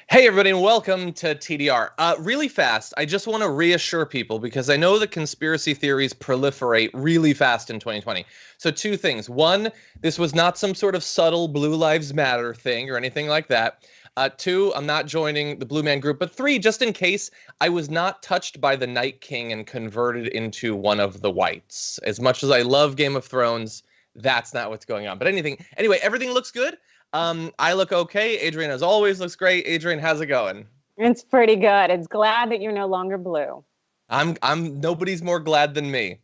Hey, everybody, and welcome to TDR. Really fast, I just want to reassure people because I know the conspiracy theories proliferate really fast in 2020. So two things. One, this was not some sort of subtle Blue Lives Matter thing or anything like that. Two, I'm not joining the Blue Man Group. But three, just in case, I was not touched by the Night King and converted into one of the whites. As much as I love Game of Thrones, that's not what's going on. But anyway, everything looks good. I look okay. Adrienne, as always, looks great. Adrienne, how's it going? It's pretty good. It's glad that you're no longer blue. I'm nobody's more glad than me.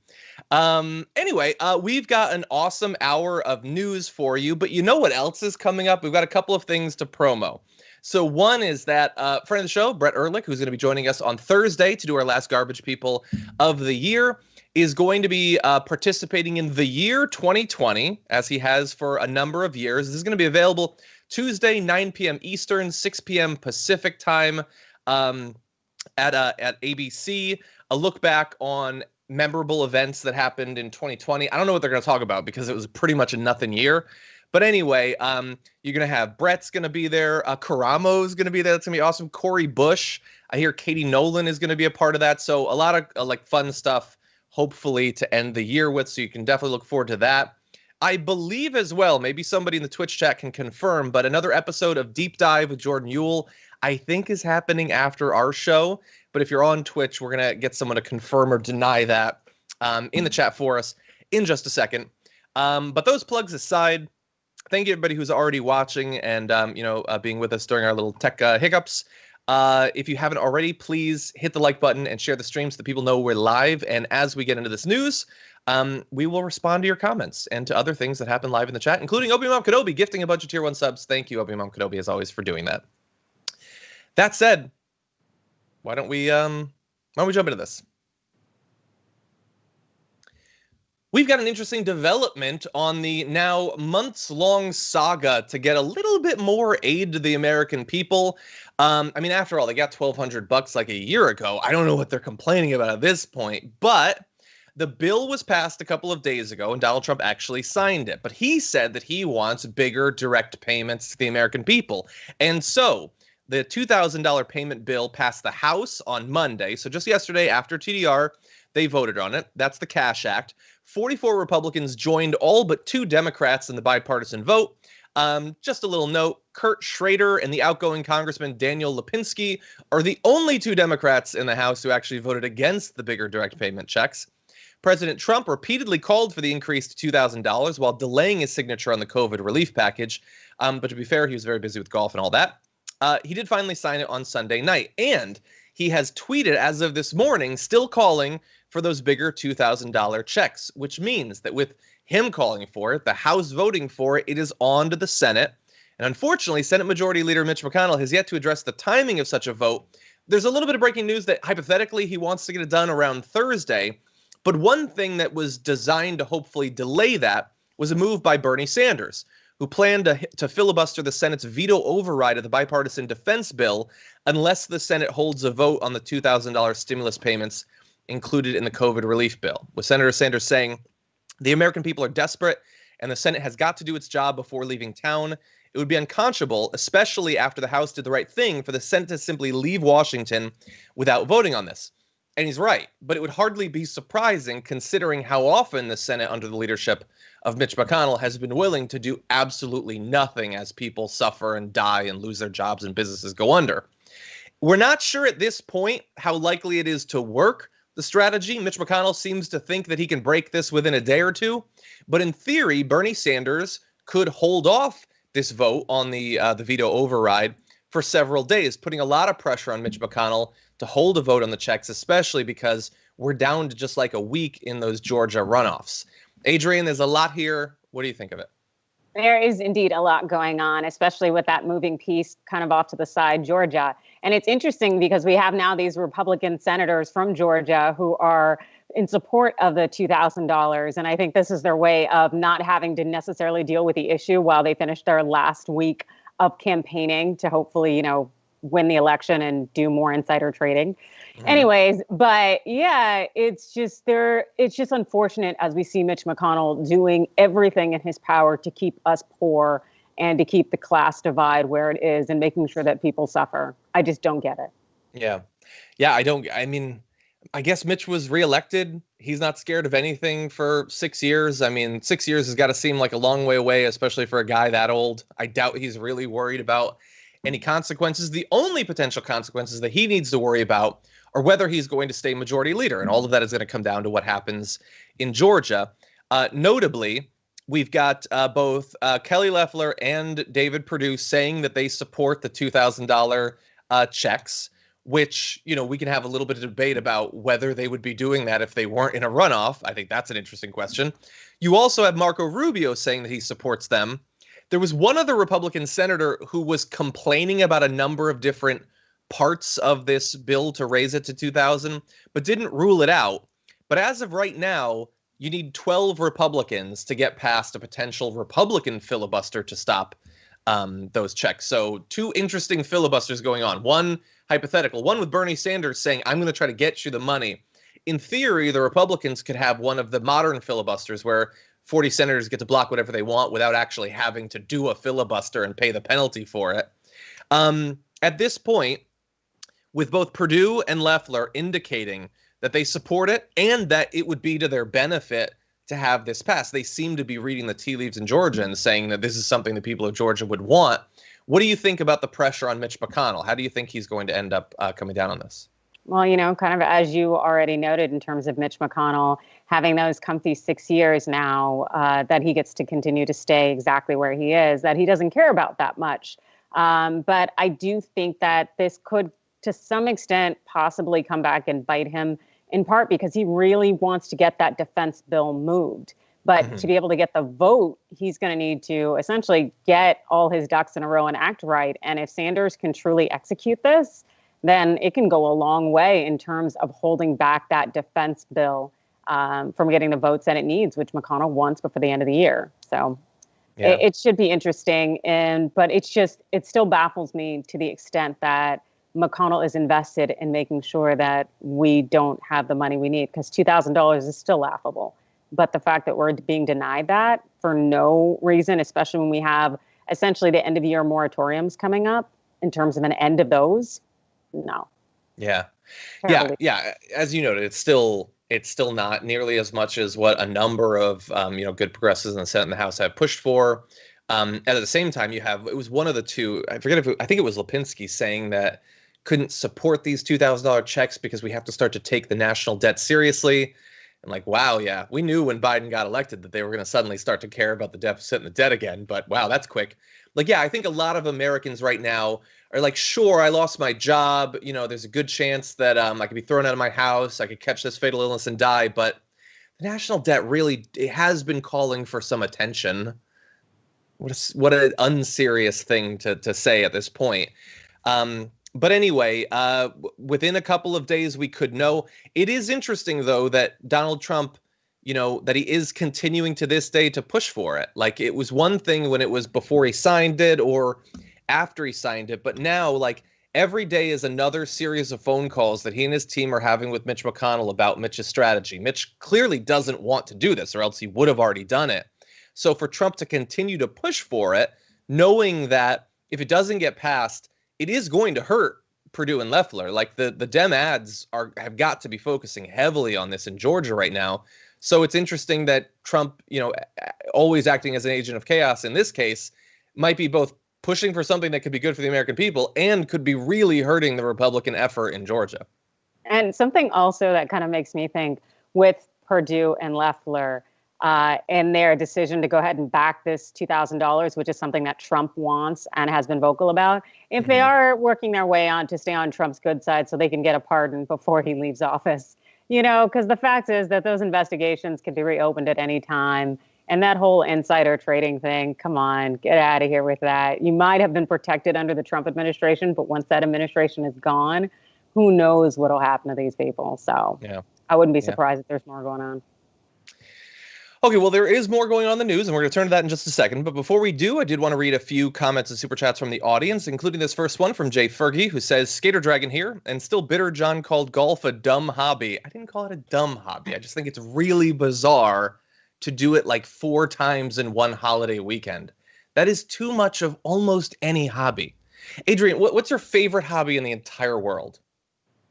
Anyway, we've got an awesome hour of news for you, but you know what else is coming up? We've got a couple of things to promo. So one is that friend of the show, Brett Ehrlich, who's going to be joining us on Thursday to do our last Garbage People of the year, is going to be participating in the year 2020, as he has for a number of years. This is going to be available Tuesday, 9 p.m. Eastern, 6 p.m. Pacific time at ABC. A look back on memorable events that happened in 2020. I don't know what they're going to talk about because it was pretty much a nothing year. But anyway, you're going to have Brett's going to be there. Karamo's going to be there. That's going to be awesome. Corey Bush. I hear Katie Nolan is going to be a part of that. So a lot of like fun stuff, hopefully, to end the year with. So you can definitely look forward to that. I believe as well, maybe somebody in the Twitch chat can confirm, but another episode of Deep Dive with Jordan Ewell, I think is happening after our show. But if you're on Twitch, we're going to get someone to confirm or deny that in the chat for us in just a second. But those plugs aside, thank you everybody who's already watching and being with us during our little tech hiccups. If you haven't already, please hit the like button and share the stream so that people know we're live. And as we get into this news, we will respond to your comments and to other things that happen live in the chat, including Obi-Wan Kenobi gifting a bunch of Tier 1 subs. Thank you, Obi-Wan Kenobi, as always, for doing that. That said, why don't we jump into this? We've got an interesting development on the now months-long saga to get a little bit more aid to the American people. After all, they got $1,200 like a year ago. I don't know what they're complaining about at this point, but the bill was passed a couple of days ago, and Donald Trump actually signed it. But he said that he wants bigger direct payments to the American people. And so the $2,000 payment bill passed the House on Monday. So just yesterday after TDR, they voted on it. That's the Cash Act. 44 Republicans joined all but 2 Democrats in the bipartisan vote. Just a little note, Kurt Schrader and the outgoing Congressman Daniel Lipinski are the only 2 Democrats in the House who actually voted against the bigger direct payment checks. President Trump repeatedly called for the increase to $2,000 while delaying his signature on the COVID relief package. But to be fair, he was very busy with golf and all that. He did finally sign it on Sunday night, and he has tweeted as of this morning, still calling for those bigger $2,000 checks, which means that with him calling for it, the House voting for it, it is on to the Senate. And unfortunately, Senate Majority Leader Mitch McConnell has yet to address the timing of such a vote. There's a little bit of breaking news that hypothetically he wants to get it done around Thursday. But one thing that was designed to hopefully delay that was a move by Bernie Sanders, who planned to filibuster the Senate's veto override of the bipartisan defense bill unless the Senate holds a vote on the $2,000 stimulus payments included in the COVID relief bill, with Senator Sanders saying, the American people are desperate and the Senate has got to do its job before leaving town. It would be unconscionable, especially after the House did the right thing, for the Senate to simply leave Washington without voting on this. And he's right, but it would hardly be surprising considering how often the Senate under the leadership of Mitch McConnell has been willing to do absolutely nothing as people suffer and die and lose their jobs and businesses go under. We're not sure at this point how likely it is to work, the strategy. Mitch McConnell seems to think that he can break this within a day or two. But in theory, Bernie Sanders could hold off this vote on the veto override for several days, putting a lot of pressure on Mitch McConnell to hold a vote on the checks, especially because we're down to just like a week in those Georgia runoffs. Adrienne, there's a lot here. What do you think of it? There is indeed a lot going on, especially with that moving piece kind of off to the side, Georgia. And it's interesting because we have now these Republican senators from Georgia who are in support of the $2,000. And I think this is their way of not having to necessarily deal with the issue while they finish their last week of campaigning to hopefully, win the election and do more insider trading. Mm-hmm. Anyways, but yeah, it's just unfortunate as we see Mitch McConnell doing everything in his power to keep us poor and to keep the class divide where it is and making sure that people suffer. I just don't get it. Yeah. Yeah, I mean, I guess Mitch was reelected. He's not scared of anything for 6 years. I mean, 6 years has got to seem like a long way away, especially for a guy that old. I doubt he's really worried about any consequences. The only potential consequences that he needs to worry about are whether he's going to stay majority leader. And all of that is going to come down to what happens in Georgia. Notably, we've got both Kelly Loeffler and David Perdue saying that they support the $2,000 checks, which, you know, we can have a little bit of debate about whether they would be doing that if they weren't in a runoff. I think that's an interesting question. You also have Marco Rubio saying that he supports them. There was one other Republican senator who was complaining about a number of different parts of this bill to raise it to 2,000, but didn't rule it out. But as of right now, you need 12 Republicans to get past a potential Republican filibuster to stop those checks. So two interesting filibusters going on. One hypothetical, one with Bernie Sanders saying, I'm going to try to get you the money. In theory, the Republicans could have one of the modern filibusters where 40 senators get to block whatever they want without actually having to do a filibuster and pay the penalty for it. At this point, with both Perdue and Loeffler indicating that they support it and that it would be to their benefit to have this pass, they seem to be reading the tea leaves in Georgia and saying that this is something the people of Georgia would want. What do you think about the pressure on Mitch McConnell? How do you think he's going to end up coming down on this? Well, you know, kind of as you already noted in terms of Mitch McConnell having those comfy 6 years now that he gets to continue to stay exactly where he is, that he doesn't care about that much. But I do think that this could, to some extent, possibly come back and bite him, in part because he really wants to get that defense bill moved. But to be able to get the vote, he's going to need to essentially get all his ducks in a row and act right. And if Sanders can truly execute this, then it can go a long way in terms of holding back that defense bill from getting the votes that it needs, which McConnell wants before the end of the year. So it should be interesting. But it still baffles me to the extent that McConnell is invested in making sure that we don't have the money we need, because $2,000 is still laughable. But the fact that we're being denied that for no reason, especially when we have essentially the end of year moratoriums coming up in terms of an end of those, no. Yeah. Yeah. As you noted, it's still not nearly as much as what a number of good progressives in the Senate and the House have pushed for. And at the same time, it was one of the two, I think it was Lipinski saying that couldn't support these $2,000 checks because we have to start to take the national debt seriously. And like, wow, yeah, we knew when Biden got elected that they were going to suddenly start to care about the deficit and the debt again. But wow, that's quick. Like, yeah, I think a lot of Americans right now are like, sure, I lost my job. You know, there's a good chance that I could be thrown out of my house. I could catch this fatal illness and die. But the national debt really, it has been calling for some attention. What an unserious thing to say at this point. But anyway, within a couple of days, we could know. It is interesting, though, that Donald Trump, that he is continuing to this day to push for it. Like, it was one thing when it was before he signed it or after he signed it. But now, like, every day is another series of phone calls that he and his team are having with Mitch McConnell about Mitch's strategy. Mitch clearly doesn't want to do this, or else he would have already done it. So for Trump to continue to push for it, knowing that if it doesn't get passed, it is going to hurt Perdue and Loeffler. Like, the Dem ads have got to be focusing heavily on this in Georgia right now. So it's interesting that Trump, always acting as an agent of chaos in this case, might be both pushing for something that could be good for the American people and could be really hurting the Republican effort in Georgia. And something also that kind of makes me think with Perdue and Loeffler, and their decision to go ahead and back this $2,000, which is something that Trump wants and has been vocal about, if they are working their way on to stay on Trump's good side so they can get a pardon before he leaves office, because the fact is that those investigations could be reopened at any time. And that whole insider trading thing, come on, get out of here with that. You might have been protected under the Trump administration, but once that administration is gone, who knows what will happen to these people. So I wouldn't be surprised if there's more going on. Okay, well, there is more going on in the news, and we're going to turn to that in just a second. But before we do, I did want to read a few comments and super chats from the audience, including this first one from Jay Fergie, who says, Skater Dragon here, and still bitter John called golf a dumb hobby. I didn't call it a dumb hobby. I just think it's really bizarre to do it like 4 times in one holiday weekend. That is too much of almost any hobby. Adrienne, what's your favorite hobby in the entire world?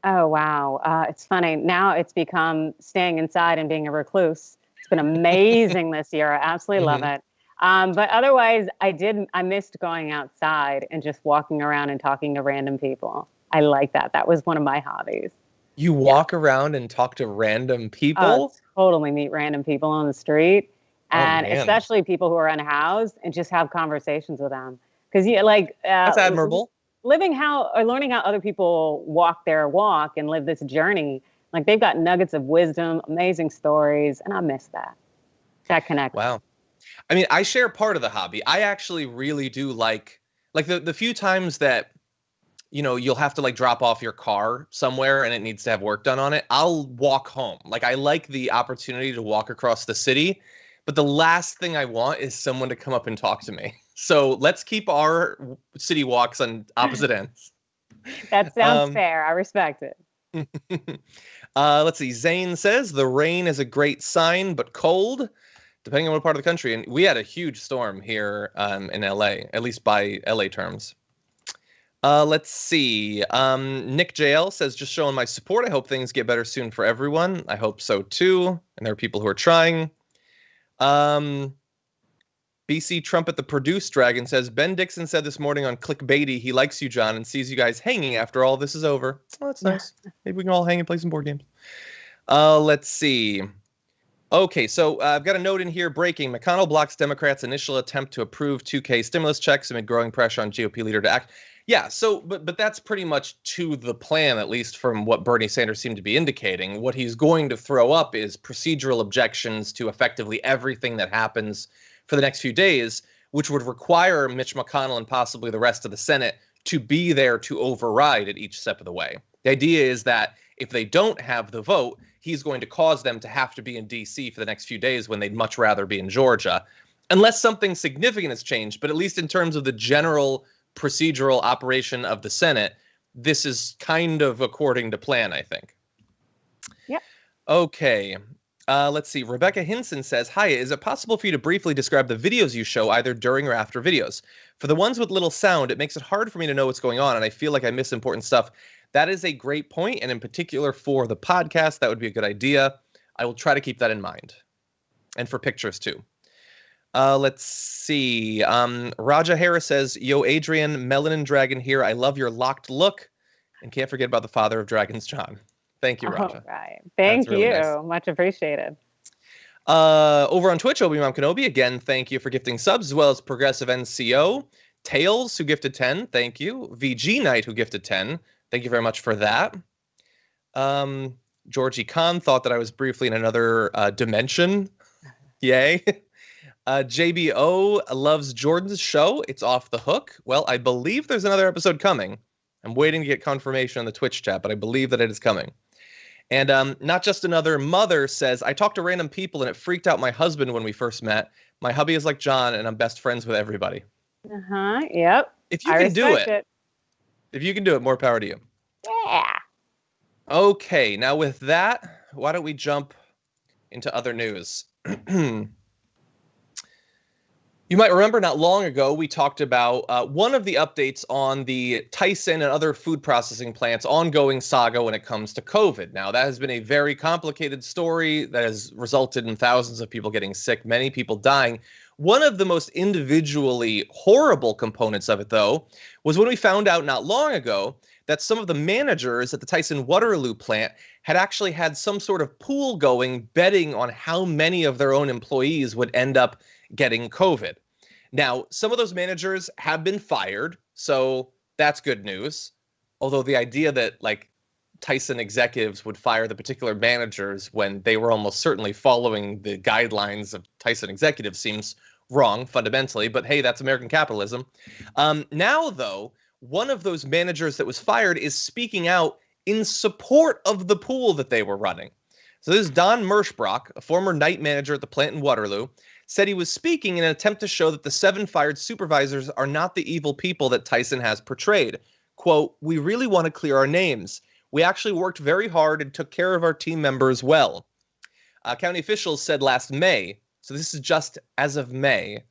Oh, wow. It's funny. Now it's become staying inside and being a recluse. It's been amazing this year. I absolutely love it. But otherwise, I missed going outside and just walking around and talking to random people. I like that. That was one of my hobbies. You Yeah. walk around and talk to random Oh, people? totally meet random people on the street, Oh, and man. especially people who are unhoused, and just have conversations with them. Because you like That's admirable. living how or learning how other people walk their walk and live this journey. Like they've got nuggets of wisdom, amazing stories, and I miss that. That connection. Wow. I mean, I share part of the hobby. I actually really do like the few times that, you'll have to like drop off your car somewhere and it needs to have work done on it. I'll walk home. Like I like the opportunity to walk across the city, but the last thing I want is someone to come up and talk to me. So let's keep our city walks on opposite ends. That sounds fair. I respect it. Let's see. Zane says the rain is a great sign, but cold, depending on what part of the country. And we had a huge storm here in LA, at least by LA terms. Let's see. Nick JL says, just showing my support. I hope things get better soon for everyone. I hope so too. And there are people who are trying. BC Trumpet, the Produce Dragon, says, Ben Dixon said this morning on Clickbaity he likes you, John, and sees you guys hanging after all this is over. Oh, that's nice. Maybe we can all hang and play some board games. Let's see. Okay, so I've got a note in here. Breaking. McConnell blocks Democrats' initial attempt to approve 2K stimulus checks amid growing pressure on GOP leader to act. Yeah, so, but that's pretty much to the plan, at least from what Bernie Sanders seemed to be indicating. What he's going to throw up is procedural objections to effectively everything that happens for the next few days, which would require Mitch McConnell and possibly the rest of the Senate to be there to override at each step of the way. The idea is that if they don't have the vote, he's going to cause them to have to be in D.C. for the next few days when they'd much rather be in Georgia, unless something significant has changed. But at least in terms of the general procedural operation of the Senate, this is kind of according to plan, I think. Yeah. Okay. Let's see. Rebecca Hinson says, hi, is it possible for you to briefly describe the videos you show either during or after videos? For the ones with little sound, it makes it hard for me to know what's going on, and I feel like I miss important stuff. That is a great point, and in particular for the podcast, that would be a good idea. I will try to keep that in mind. And for pictures, too. Let's see. Raja Harris says, yo, Adrienne, Melanin Dragon here. I love your locked look, and can't forget about the father of dragons, John. Thank you, Raja. All right. Thank you. Nice. Much appreciated. Over on Twitch, Obi-Wan Kenobi, again, thank you for gifting subs, as well as Progressive NCO. Tails, who gifted 10, thank you. VG Knight, who gifted 10. Thank you very much for that. Georgie Khan thought that I was briefly in another dimension. Yay. JBO loves Jordan's show. It's off the hook. Well, I believe there's another episode coming. I'm waiting to get confirmation on the Twitch chat, but I believe that it is coming. And Not Just Another Mother says, I talked to random people and it freaked out my husband when we first met. My hubby is like John and I'm best friends with everybody. Yep. If you can do it. If you can do it, more power to you. Yeah. Okay, now with that, why don't we jump into other news? You might remember not long ago, we talked about one of the updates on the Tyson and other food processing plants' ongoing saga when it comes to COVID. Now, that has been a very complicated story that has resulted in thousands of people getting sick, many people dying. One of the most individually horrible components of it, though, was when we found out not long ago that some of the managers at the Tyson Waterloo plant had actually had some sort of pool going, betting on how many of their own employees would end up getting COVID. Now, some of those managers have been fired, so that's good news. Although the idea that like Tyson executives would fire the particular managers when they were almost certainly following the guidelines of Tyson executives seems wrong fundamentally, but hey, that's American capitalism. Now, though, one of those managers that was fired is speaking out in support of the pool that they were running. So this is Don Merschbrock, a former night manager at the plant in Waterloo, said he was speaking in an attempt to show that the 7 fired supervisors are not the evil people that Tyson has portrayed. Quote, we really want to clear our names. We actually worked very hard and took care of our team members well. County officials said last May, so this is just as of May,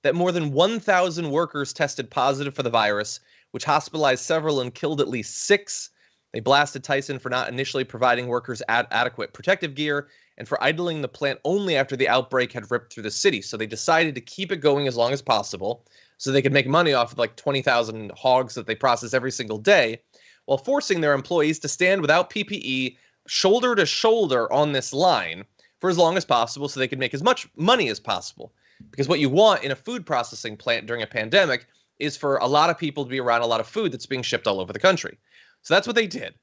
that more than 1,000 workers tested positive for the virus, which hospitalized several and killed at least 6. They blasted Tyson for not initially providing workers adequate protective gear and for idling the plant only after the outbreak had ripped through the city. So they decided to keep it going as long as possible so they could make money off of like 20,000 hogs that they process every single day, while forcing their employees to stand without PPE, shoulder to shoulder on this line for as long as possible so they could make as much money as possible. Because what you want in a food processing plant during a pandemic is for a lot of people to be around a lot of food that's being shipped all over the country. So that's what they did.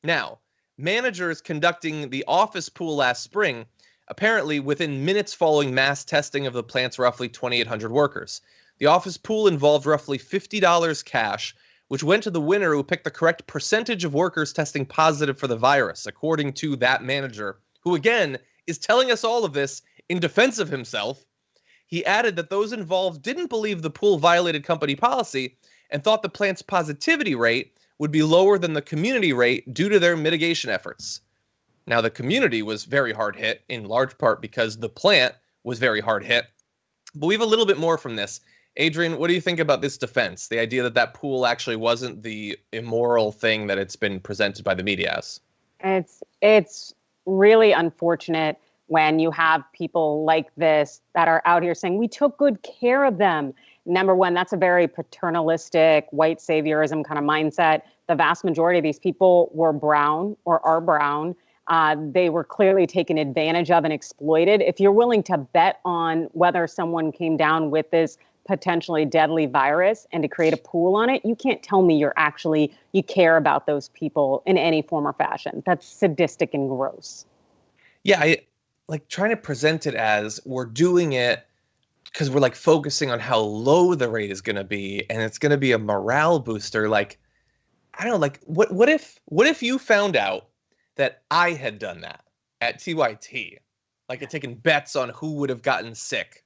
Now, managers conducting the office pool last spring, apparently within minutes following mass testing of the plant's roughly 2,800 workers. The office pool involved roughly $50 cash, which went to the winner who picked the correct percentage of workers testing positive for the virus, according to that manager, who again is telling us all of this in defense of himself. He added that those involved didn't believe the pool violated company policy and thought the plant's positivity rate would be lower than the community rate due to their mitigation efforts. Now, the community was very hard hit, in large part because the plant was very hard hit. But we have a little bit more from this. Adrienne, what do you think about this defense? The idea that that pool actually wasn't the immoral thing that it's been presented by the media as? It's really unfortunate when you have people like this that are out here saying, we took good care of them. Number one, that's a very paternalistic, white saviorism kind of mindset. The vast majority of these people were brown or are brown. They were clearly taken advantage of and exploited. If you're willing to bet on whether someone came down with this potentially deadly virus and to create a pool on it, you can't tell me you care about those people in any form or fashion. That's sadistic and gross. Yeah, I like trying to present it as we're doing it because we're like focusing on how low the rate is going to be and it's going to be a morale booster. Like, I don't know, like what if you found out that I had done that at TYT, like had taken bets on who would have gotten sick?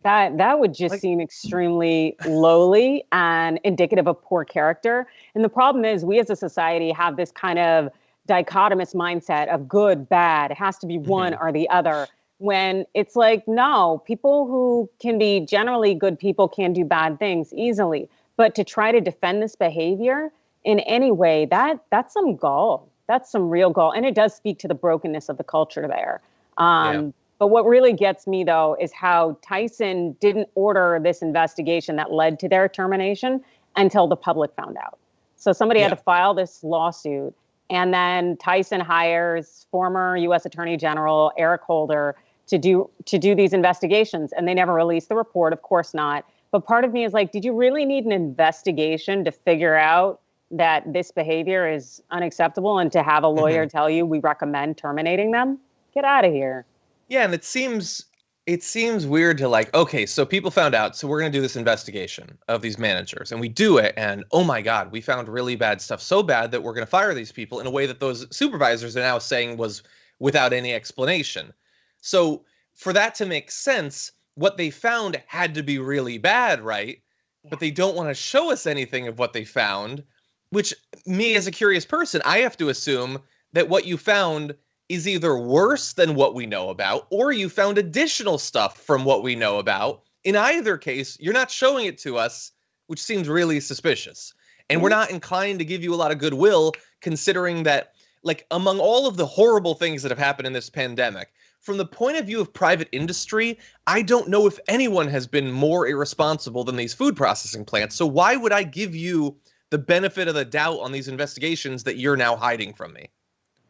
That would just seem extremely lowly and indicative of poor character. And the problem is we as a society have this kind of dichotomous mindset of good, bad. It has to be one or the other. When it's like, no, people who can be generally good people can do bad things easily. But to try to defend this behavior in any way, that's some gall. That's some real gall. And it does speak to the brokenness of the culture there. But what really gets me, though, is how Tyson didn't order this investigation that led to their termination until the public found out. So somebody had to file this lawsuit. And then Tyson hires former U.S. Attorney General Eric Holder to do these investigations. And they never released the report. Of course not. But part of me is like, did you really need an investigation to figure out that this behavior is unacceptable and to have a lawyer tell you we recommend terminating them? Get out of here. Yeah, and it seems weird to like, okay, so people found out, so we're going to do this investigation of these managers, and we do it, and oh my God, we found really bad stuff, so bad that we're going to fire these people in a way that those supervisors are now saying was without any explanation. So for that to make sense, what they found had to be really bad, right? But they don't want to show us anything of what they found, which me as a curious person, I have to assume that what you found is either worse than what we know about, or you found additional stuff from what we know about. In either case, you're not showing it to us, which seems really suspicious. And we're not inclined to give you a lot of goodwill, considering that, like, among all of the horrible things that have happened in this pandemic, from the point of view of private industry, I don't know if anyone has been more irresponsible than these food processing plants. So why would I give you the benefit of the doubt on these investigations that you're now hiding from me?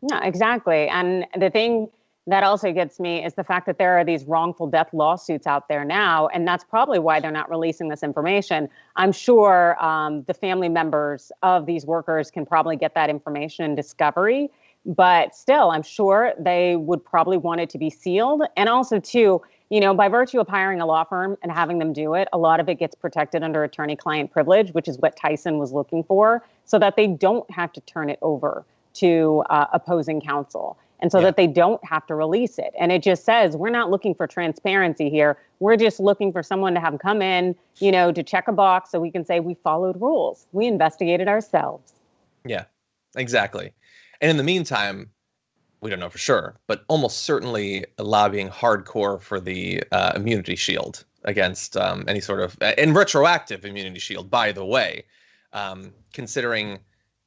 No, exactly. And the thing that also gets me is the fact that there are these wrongful death lawsuits out there now. And that's probably why they're not releasing this information. I'm sure the family members of these workers can probably get that information in discovery. But still, I'm sure they would probably want it to be sealed. And also, too, by virtue of hiring a law firm and having them do it, a lot of it gets protected under attorney-client privilege, which is what Tyson was looking for, so that they don't have to turn it over to opposing counsel, and so that they don't have to release it. And it just says, we're not looking for transparency here. We're just looking for someone to have come in, to check a box so we can say we followed rules. We investigated ourselves. Yeah, exactly. And in the meantime, we don't know for sure, but almost certainly lobbying hardcore for the immunity shield against any sort of and retroactive immunity shield, by the way, considering,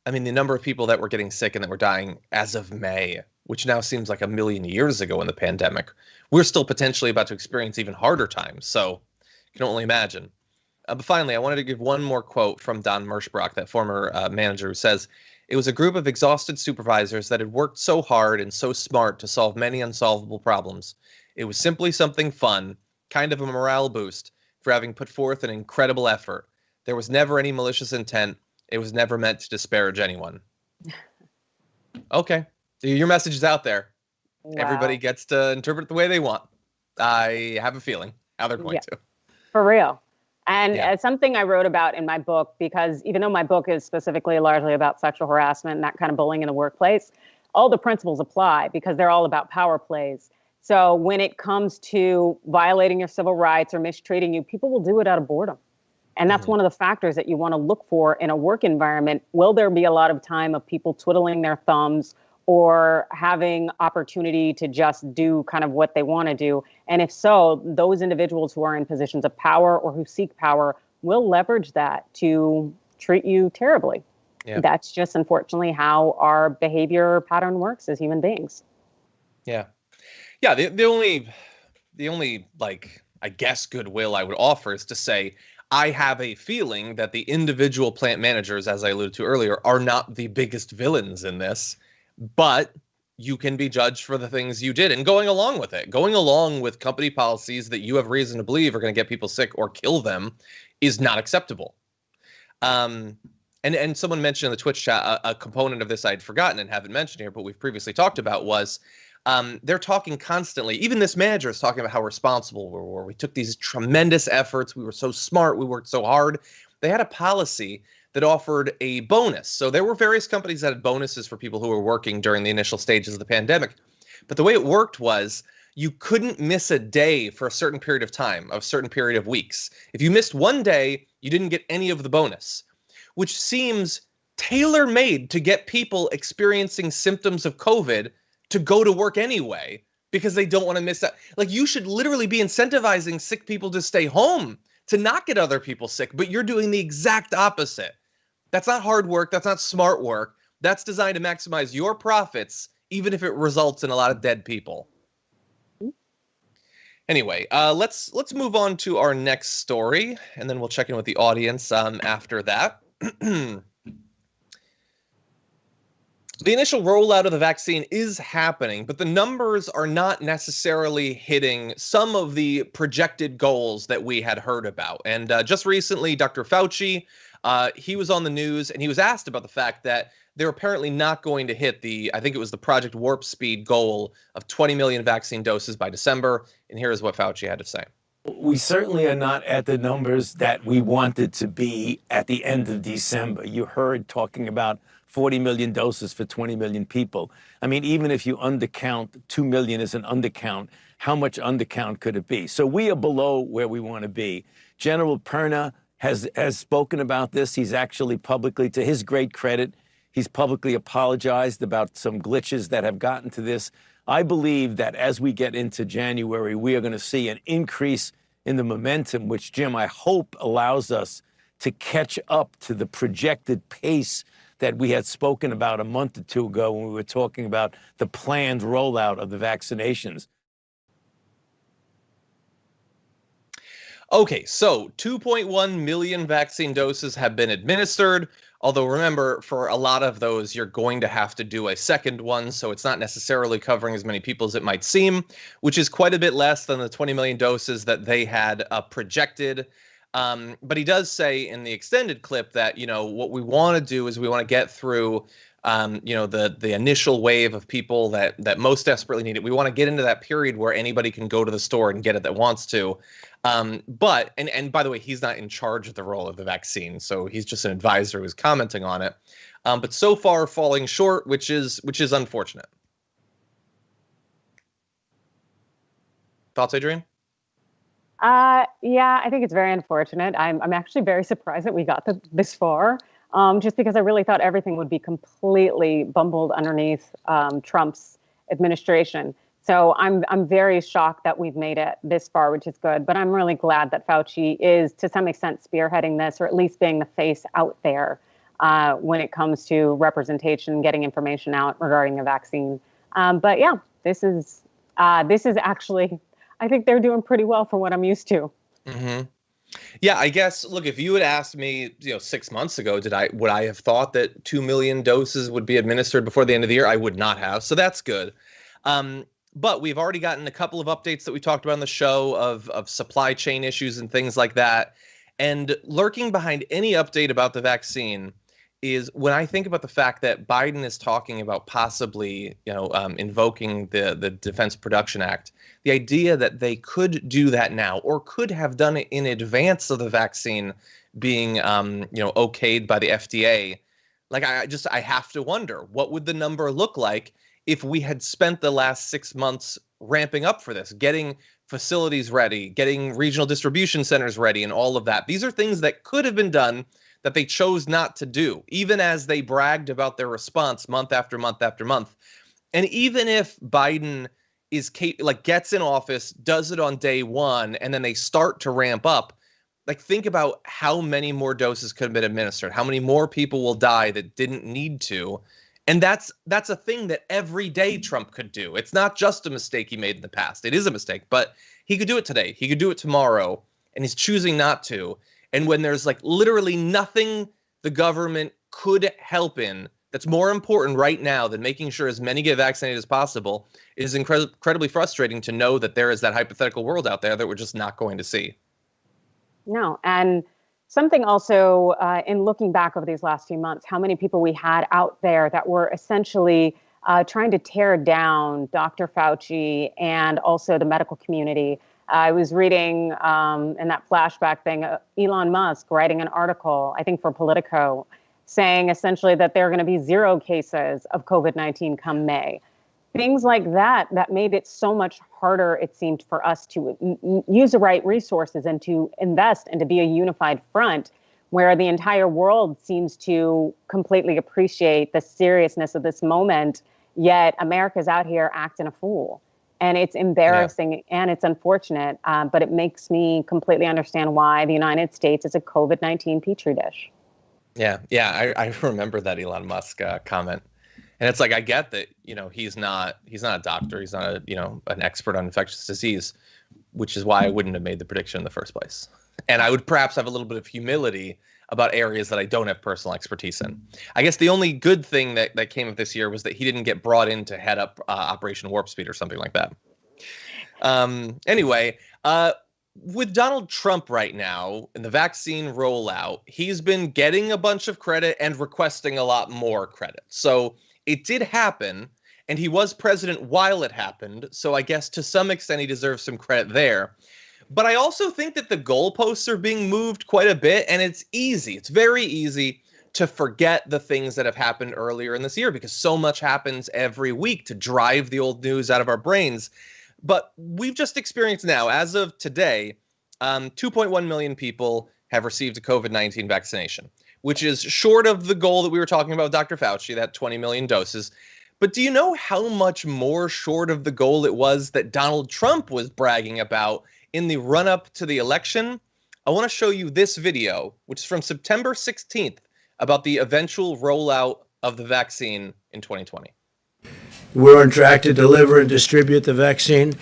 I mean, the number of people that were getting sick and that were dying as of May, which now seems like a million years ago in the pandemic. We're still potentially about to experience even harder times. So you can only imagine. But finally, I wanted to give one more quote from Don Merschbrock, that former manager, who says, "It was a group of exhausted supervisors that had worked so hard and so smart to solve many unsolvable problems. It was simply something fun, kind of a morale boost for having put forth an incredible effort. There was never any malicious intent. It was never meant to disparage anyone." Okay. Your message is out there. Wow. Everybody gets to interpret it the way they want. I have a feeling how they're going to. For real. And something I wrote about in my book, because even though my book is specifically largely about sexual harassment and that kind of bullying in the workplace, all the principles apply because they're all about power plays. So when it comes to violating your civil rights or mistreating you, people will do it out of boredom. And that's one of the factors that you want to look for in a work environment. Will there be a lot of time of people twiddling their thumbs or having opportunity to just do kind of what they want to do? And if so, those individuals who are in positions of power or who seek power will leverage that to treat you terribly. Yeah. That's just unfortunately how our behavior pattern works as human beings. Yeah. Yeah. The only like, I guess, goodwill I would offer is to say, I have a feeling that the individual plant managers, as I alluded to earlier, are not the biggest villains in this. But you can be judged for the things you did and going along with it. Going along with company policies that you have reason to believe are going to get people sick or kill them is not acceptable. And someone mentioned in the Twitch chat a component of this I'd forgotten and haven't mentioned here, but we've previously talked about was they're talking constantly. Even this manager is talking about how responsible we were. We took these tremendous efforts. We were so smart. We worked so hard. They had a policy that offered a bonus. So there were various companies that had bonuses for people who were working during the initial stages of the pandemic. But the way it worked was you couldn't miss a day for a certain period of time, a certain period of weeks. If you missed one day, you didn't get any of the bonus, which seems tailor-made to get people experiencing symptoms of COVID to go to work anyway, because they don't want to miss that. Like, you should literally be incentivizing sick people to stay home, to not get other people sick, but you're doing the exact opposite. That's not hard work. That's not smart work. That's designed to maximize your profits, even if it results in a lot of dead people. Anyway, let's move on to our next story, and then we'll check in with the audience after that. The initial rollout of the vaccine is happening, but the numbers are not necessarily hitting some of the projected goals that we had heard about. And just recently, Dr. Fauci, he was on the news and he was asked about the fact that they're apparently not going to hit I think it was the Project Warp Speed goal of 20 million vaccine doses by December. And here is what Fauci had to say. We certainly are not at the numbers that we wanted to be at the end of December. You heard talking about 40 million doses for 20 million people. I mean, even if you undercount, 2 million is an undercount. How much undercount could it be? So we are below where we want to be. General Perna has spoken about this. He's actually publicly, to his great credit, he's publicly apologized about some glitches that have gotten to this. I believe that as we get into January, we are going to see an increase in the momentum, which, Jim, I hope allows us to catch up to the projected pace that we had spoken about a month or two ago when we were talking about the planned rollout of the vaccinations. Okay, so 2.1 million vaccine doses have been administered. Although remember, for a lot of those, you're going to have to do a second one, so it's not necessarily covering as many people as it might seem, which is quite a bit less than the 20 million doses that they had projected. But he does say in the extended clip that, you know, what we want to do is we want to get through, you know, the initial wave of people that most desperately need it. We want to get into that period where anybody can go to the store and get it that wants to. But by the way, he's not in charge of the role of the vaccine, so he's just an advisor who's commenting on it. But so far falling short, which is unfortunate. Thoughts, Adrienne? Yeah, I think it's very unfortunate. I'm actually very surprised that we got this far, just because I really thought everything would be completely bumbled underneath Trump's administration. So I'm very shocked that we've made it this far, which is good. But I'm really glad that Fauci is, to some extent, spearheading this, or at least being the face out there when it comes to representation, getting information out regarding the vaccine. But yeah, this is actually, I think they're doing pretty well for what I'm used to. Mm-hmm. Yeah, I guess, look, if you had asked me, 6 months ago, would I have thought that 2 million doses would be administered before the end of the year? I would not have. So that's good. But we've already gotten a couple of updates that we talked about on the show of supply chain issues and things like that. And lurking behind any update about the vaccine is when I think about the fact that Biden is talking about possibly, invoking the Defense Production Act, the idea that they could do that now or could have done it in advance of the vaccine being, okayed by the FDA. Like, I have to wonder, what would the number look like if we had spent the last 6 months ramping up for this, getting facilities ready, getting regional distribution centers ready, and all of that? These are things that could have been done that they chose not to do, even as they bragged about their response month after month after month. And even if Biden gets in office, does it on day one, and then they start to ramp up, think about how many more doses could have been administered, how many more people will die that didn't need to. And that's a thing that every day Trump could do. It's not just a mistake he made in the past. It is a mistake, but he could do it today. He could do it tomorrow, and he's choosing not to. And when there's literally nothing the government could help in that's more important right now than making sure as many get vaccinated as possible, it is incredibly frustrating to know that there is that hypothetical world out there that we're just not going to see. No, and something also in looking back over these last few months, how many people we had out there that were essentially trying to tear down Dr. Fauci and also the medical community. I was reading in that flashback thing, Elon Musk writing an article, I think for Politico, saying essentially that there are going to be 0 cases of COVID-19 come May. Things like that made it so much harder, it seemed, for us to use the right resources and to invest and to be a unified front, where the entire world seems to completely appreciate the seriousness of this moment, yet America's out here acting a fool. And it's embarrassing and it's unfortunate, but it makes me completely understand why the United States is a COVID-19 petri dish. Yeah, I remember that Elon Musk comment. And it's I get that, he's not a doctor. He's not an expert on infectious disease, which is why I wouldn't have made the prediction in the first place. And I would perhaps have a little bit of humility about areas that I don't have personal expertise in. I guess the only good thing that came of this year was that he didn't get brought in to head up Operation Warp Speed or something like that. Anyway, with Donald Trump right now in the vaccine rollout, he's been getting a bunch of credit and requesting a lot more credit. So it did happen, and he was president while it happened. So I guess to some extent he deserves some credit there. But I also think that the goalposts are being moved quite a bit, and it's easy. It's very easy to forget the things that have happened earlier in this year because so much happens every week to drive the old news out of our brains. But we've just experienced now, as of today, 2.1 million people have received a COVID-19 vaccination, which is short of the goal that we were talking about with Dr. Fauci, that 20 million doses. But do you know how much more short of the goal it was that Donald Trump was bragging about in the run-up to the election? I want to show you this video, which is from September 16th, about the eventual rollout of the vaccine in 2020. We're on track to deliver and distribute the vaccine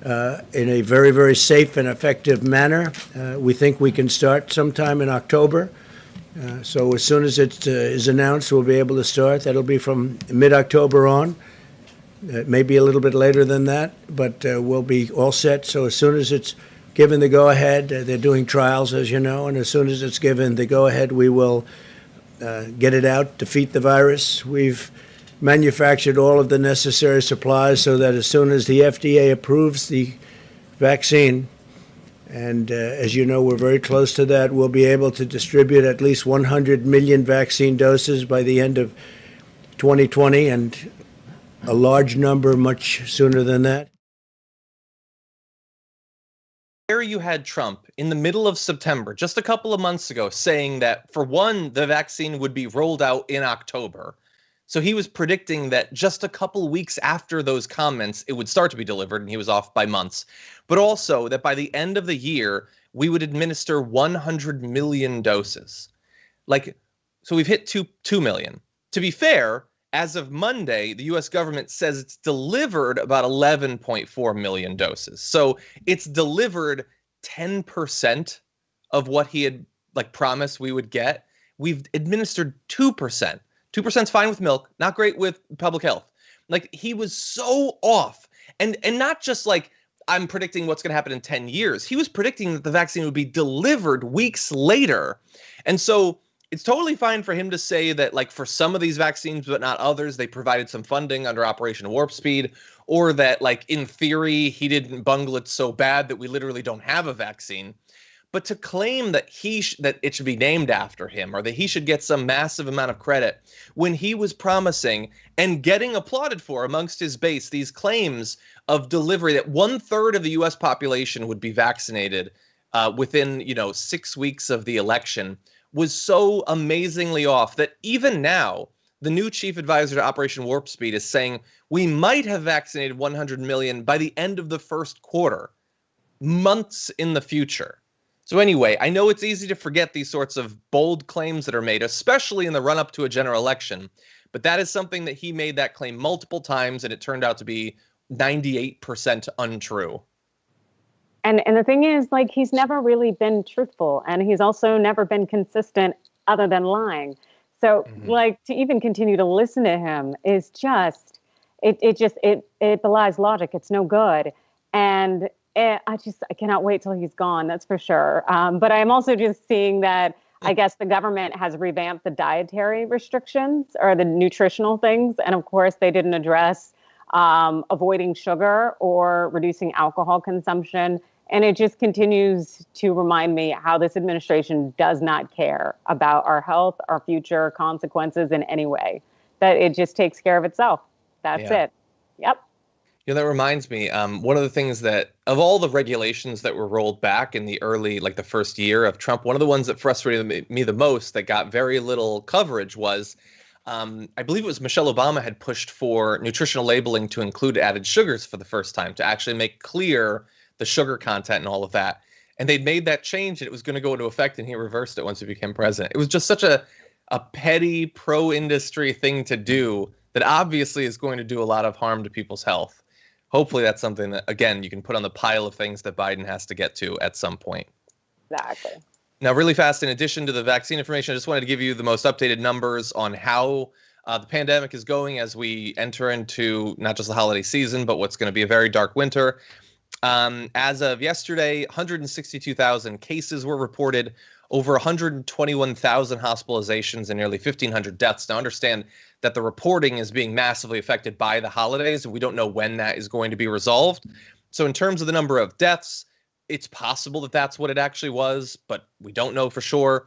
in a very, very safe and effective manner. We think we can start sometime in October. So as soon as it is announced, we'll be able to start. That'll be from mid-October on. Maybe a little bit later than that, but we'll be all set. So as soon as it's given the go-ahead, they're doing trials, as you know, and as soon as it's given the go-ahead, we will get it out, defeat the virus. We've manufactured all of the necessary supplies so that as soon as the FDA approves the vaccine, and as you know, we're very close to that, we'll be able to distribute at least 100 million vaccine doses by the end of 2020, and a large number much sooner than that. There you had Trump in the middle of September, just a couple of months ago, saying that, for one, the vaccine would be rolled out in October. So he was predicting that just a couple weeks after those comments, it would start to be delivered, and he was off by months. But also that by the end of the year, we would administer 100 million doses. So we've hit 2 million. To be fair, as of Monday, the U.S. government says it's delivered about 11.4 million doses. So it's delivered 10% of what he had promised we would get. We've administered 2%. 2% is fine with milk, not great with public health. He was so off. And not just I'm predicting what's going to happen in 10 years. He was predicting that the vaccine would be delivered weeks later. And so it's totally fine for him to say that for some of these vaccines, but not others, they provided some funding under Operation Warp Speed, or that in theory, he didn't bungle it so bad that we literally don't have a vaccine. But to claim that that it should be named after him, or that he should get some massive amount of credit when he was promising and getting applauded for amongst his base these claims of delivery that 1/3 of the U.S. population would be vaccinated within 6 weeks of the election was so amazingly off that even now the new chief advisor to Operation Warp Speed is saying we might have vaccinated 100 million by the end of the first quarter, months in the future. So anyway, I know it's easy to forget these sorts of bold claims that are made, especially in the run-up to a general election. But that is something that he made that claim multiple times, and it turned out to be 98% untrue. And the thing is, he's never really been truthful, and he's also never been consistent other than lying. So, to even continue to listen to him is just, it belies logic. It's no good. And I cannot wait till he's gone. That's for sure. But I'm also just seeing that I guess the government has revamped the dietary restrictions or the nutritional things. And of course, they didn't address avoiding sugar or reducing alcohol consumption. And it just continues to remind me how this administration does not care about our health, our future consequences in any way, that it just takes care of itself. That's it. Yep. That reminds me, one of the things that, of all the regulations that were rolled back in the early, the first year of Trump, one of the ones that frustrated me the most that got very little coverage was, I believe it was Michelle Obama had pushed for nutritional labeling to include added sugars for the first time, to actually make clear the sugar content and all of that. And they'd made that change, and it was going to go into effect, and he reversed it once he became president. It was just such a petty pro-industry thing to do that obviously is going to do a lot of harm to people's health. Hopefully that's something that, again, you can put on the pile of things that Biden has to get to at some point. Exactly. Now, really fast, in addition to the vaccine information, I just wanted to give you the most updated numbers on how the pandemic is going as we enter into not just the holiday season, but what's going to be a very dark winter. As of yesterday, 162,000 cases were reported, over 121,000 hospitalizations, and nearly 1,500 deaths. Now, understand that the reporting is being massively affected by the holidays, and we don't know when that is going to be resolved. So in terms of the number of deaths, it's possible that that's what it actually was, but we don't know for sure.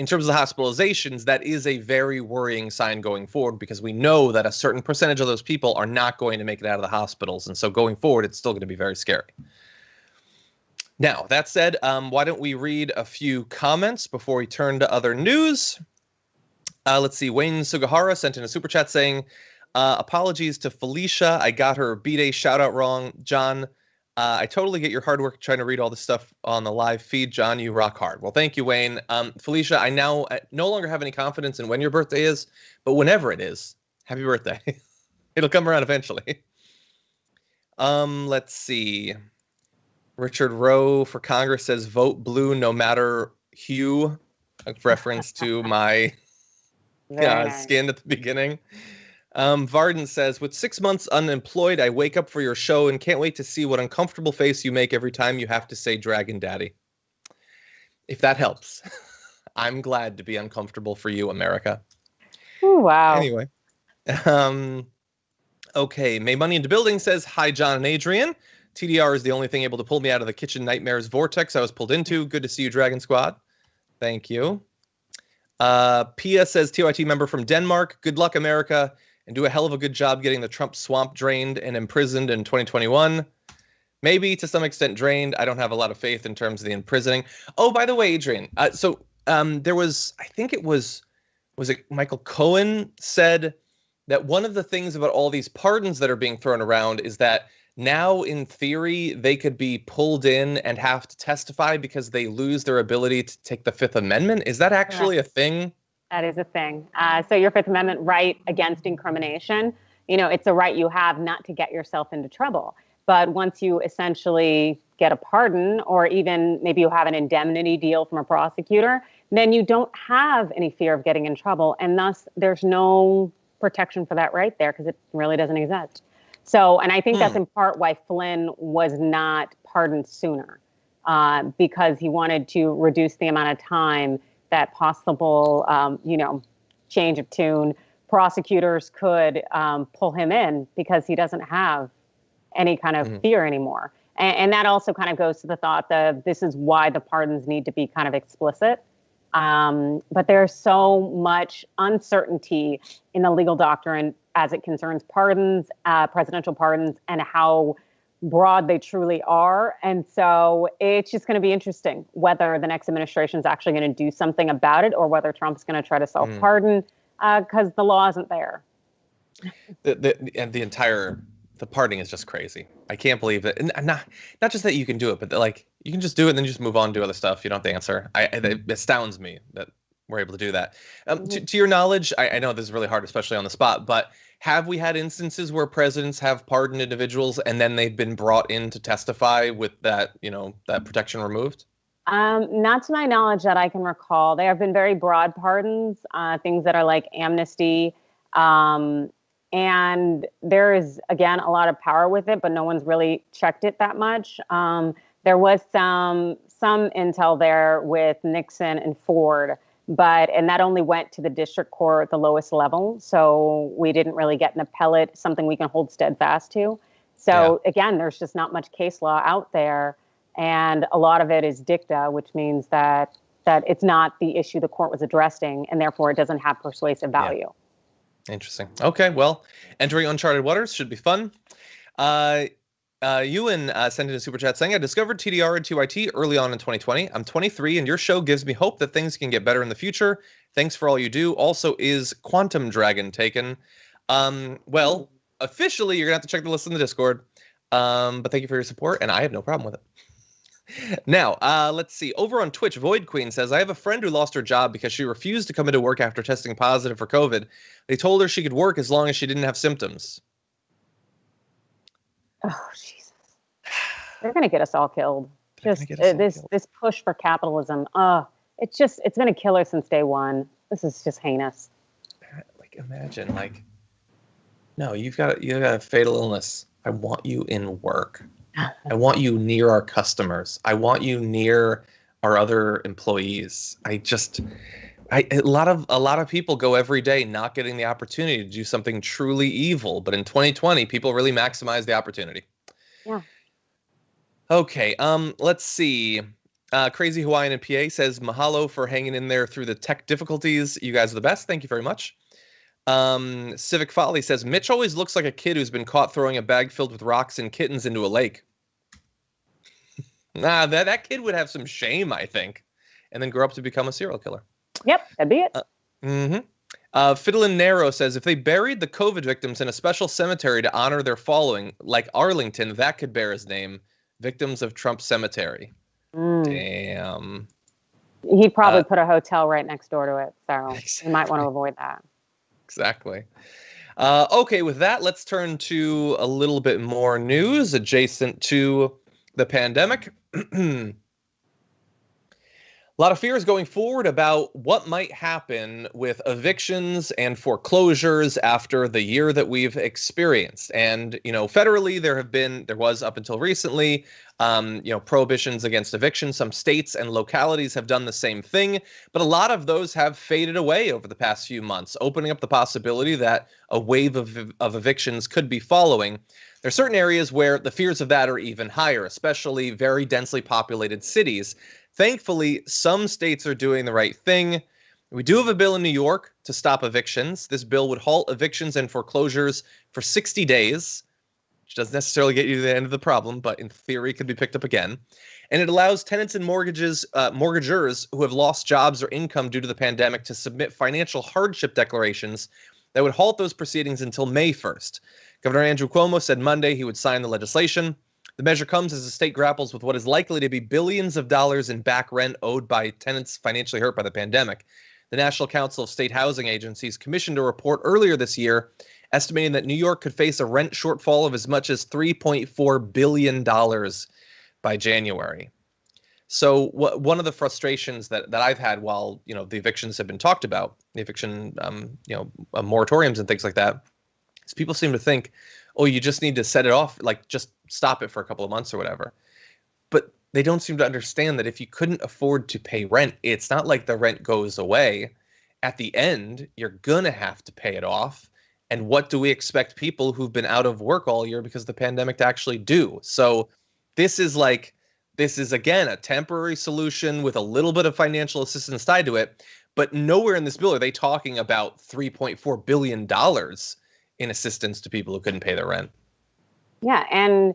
In terms of the hospitalizations, that is a very worrying sign going forward, because we know that a certain percentage of those people are not going to make it out of the hospitals. And so going forward, it's still going to be very scary. Now, that said, why don't we read a few comments before we turn to other news? Let's see. Wayne Sugahara sent in a super chat saying, apologies to Felicia. I got her B-Day shout out wrong. John, I totally get your hard work trying to read all this stuff on the live feed. John, you rock hard. Well, thank you, Wayne. Felicia, I now no longer have any confidence in when your birthday is, but whenever it is, happy birthday. It'll come around eventually. Let's see. Richard Rowe for Congress says, vote blue no matter hue, a reference to my skin at the beginning. Varden says, with 6 months unemployed, I wake up for your show and can't wait to see what uncomfortable face you make every time you have to say Dragon Daddy. If that helps, I'm glad to be uncomfortable for you, America. Oh, wow. Anyway. Okay. May Money into Building says, hi, John and Adrienne. TDR is the only thing able to pull me out of the kitchen nightmares vortex I was pulled into. Good to see you, Dragon Squad. Thank you. Pia says, TYT member from Denmark. Good luck, America. And do a hell of a good job getting the Trump swamp drained and imprisoned in 2021. Maybe to some extent drained. I don't have a lot of faith in terms of the imprisoning. Oh, by the way, Adrienne, there was, I think it was it Michael Cohen said that one of the things about all these pardons that are being thrown around is that now, in theory, they could be pulled in and have to testify because they lose their ability to take the Fifth Amendment. Is that actually a thing? That is a thing. So your Fifth Amendment right against incrimination, it's a right you have not to get yourself into trouble. But once you essentially get a pardon, or even maybe you have an indemnity deal from a prosecutor, then you don't have any fear of getting in trouble. And thus, there's no protection for that right there because it really doesn't exist. So, and I think that's in part why Flynn was not pardoned sooner, because he wanted to reduce the amount of time that possible, change of tune prosecutors could pull him in, because he doesn't have any kind of fear anymore. And that also kind of goes to the thought that this is why the pardons need to be kind of explicit. But there's so much uncertainty in the legal doctrine as it concerns pardons, presidential pardons, and how broad they truly are. And so it's just going to be interesting whether the next administration is actually going to do something about it, or whether Trump's going to try to self-pardon because the law isn't there. The pardoning is just crazy. I can't believe that. And not just that you can do it, but that, you can just do it and then just move on to other stuff. You don't have to answer. It astounds me that we're able to do that. To your knowledge, I know this is really hard, especially on the spot, but have we had instances where presidents have pardoned individuals and then they've been brought in to testify with that, that protection removed? Not to my knowledge that I can recall. There have been very broad pardons, things that are like amnesty. And there is, again, a lot of power with it, but no one's really checked it that much. There was some intel there with Nixon and Ford, and that only went to the district court, the lowest level. So we didn't really get an appellate, something we can hold steadfast to. So again, there's just not much case law out there. And a lot of it is dicta, which means that it's not the issue the court was addressing, and therefore it doesn't have persuasive value. Yeah. Interesting. Okay, well, entering uncharted waters should be fun. Ewan sent in a super chat saying, I discovered TDR and TYT early on in 2020. I'm 23, and your show gives me hope that things can get better in the future. Thanks for all you do. Also, is Quantum Dragon taken? Well, officially, you're going to have to check the list in the Discord. But thank you for your support, and I have no problem with it. Now, let's see. Over on Twitch, Void Queen says, I have a friend who lost her job because she refused to come into work after testing positive for COVID. They told her she could work as long as she didn't have symptoms. Oh, Jesus. They're going to get us all killed. Just this push for capitalism. It's been a killer since day one. This is just heinous. Imagine, no, you've got a fatal illness. I want you in work. I want you near our customers. I want you near our other employees. A lot of people go every day not getting the opportunity to do something truly evil. But in 2020, people really maximize the opportunity. Yeah. Okay. Let's see. Crazy Hawaiian in PA says, mahalo for hanging in there through the tech difficulties. You guys are the best. Thank you very much. Civic Folly says, Mitch always looks like a kid who's been caught throwing a bag filled with rocks and kittens into a lake. That kid would have some shame, I think, and then grow up to become a serial killer. Yep, that'd be it. Fiddlin' Narrow says, if they buried the COVID victims in a special cemetery to honor their following, like Arlington, that could bear his name. Victims of Trump Cemetery. Damn. He'd probably put a hotel right next door to it, so you might want to avoid that. Exactly. Okay, with that, let's turn to a little bit more news adjacent to the pandemic. A lot of fears going forward about what might happen with evictions and foreclosures after the year that we've experienced. And, federally, there was up until recently, prohibitions against eviction. Some states and localities have done the same thing, but a lot of those have faded away over the past few months, opening up the possibility that a wave of evictions could be following. There are certain areas where the fears of that are even higher, especially very densely populated cities. Thankfully, some states are doing the right thing. We do have a bill in New York to stop evictions. This bill would halt evictions and foreclosures for 60 days, which doesn't necessarily get you to the end of the problem, but in theory could be picked up again. And it allows tenants and mortgagors who have lost jobs or income due to the pandemic to submit financial hardship declarations that would halt those proceedings until May 1st. Governor Andrew Cuomo said Monday he would sign the legislation. The measure comes as the state grapples with what is likely to be billions of dollars in back rent owed by tenants financially hurt by the pandemic. The National Council of State Housing Agencies commissioned a report earlier this year estimating that New York could face a rent shortfall of as much as $3.4 billion by January. So one of the frustrations that I've had while, the evictions have been talked about, the eviction, moratoriums and things like that, is people seem to think, oh, you just need to set it off, like just stop it for a couple of months or whatever. But they don't seem to understand that if you couldn't afford to pay rent, it's not like the rent goes away. At the end, you're going to have to pay it off. And what do we expect people who've been out of work all year because of the pandemic to actually do? So this is again a temporary solution with a little bit of financial assistance tied to it. But nowhere in this bill are they talking about $3.4 billion in assistance to people who couldn't pay their rent. Yeah. And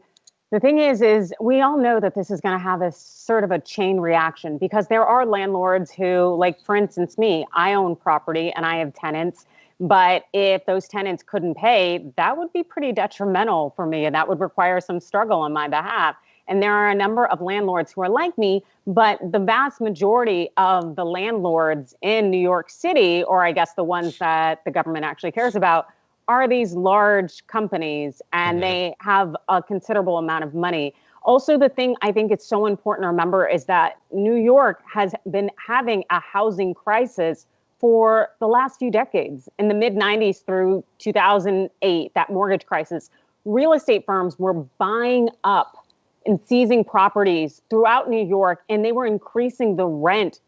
the thing is we all know that this is going to have a sort of a chain reaction, because there are landlords who, like, for instance, me, I own property and I have tenants. But if those tenants couldn't pay, that would be pretty detrimental for me, and that would require some struggle on my behalf. And there are a number of landlords who are like me, but the vast majority of the landlords in New York City, or I guess the ones that the government actually cares about, are these large companies, and they have a considerable amount of money. Also, the thing I think it's so important to remember is that New York has been having a housing crisis for the last few decades. In the mid-90s through 2008, that mortgage crisis, real estate firms were buying up and seizing properties throughout New York, and they were increasing the rent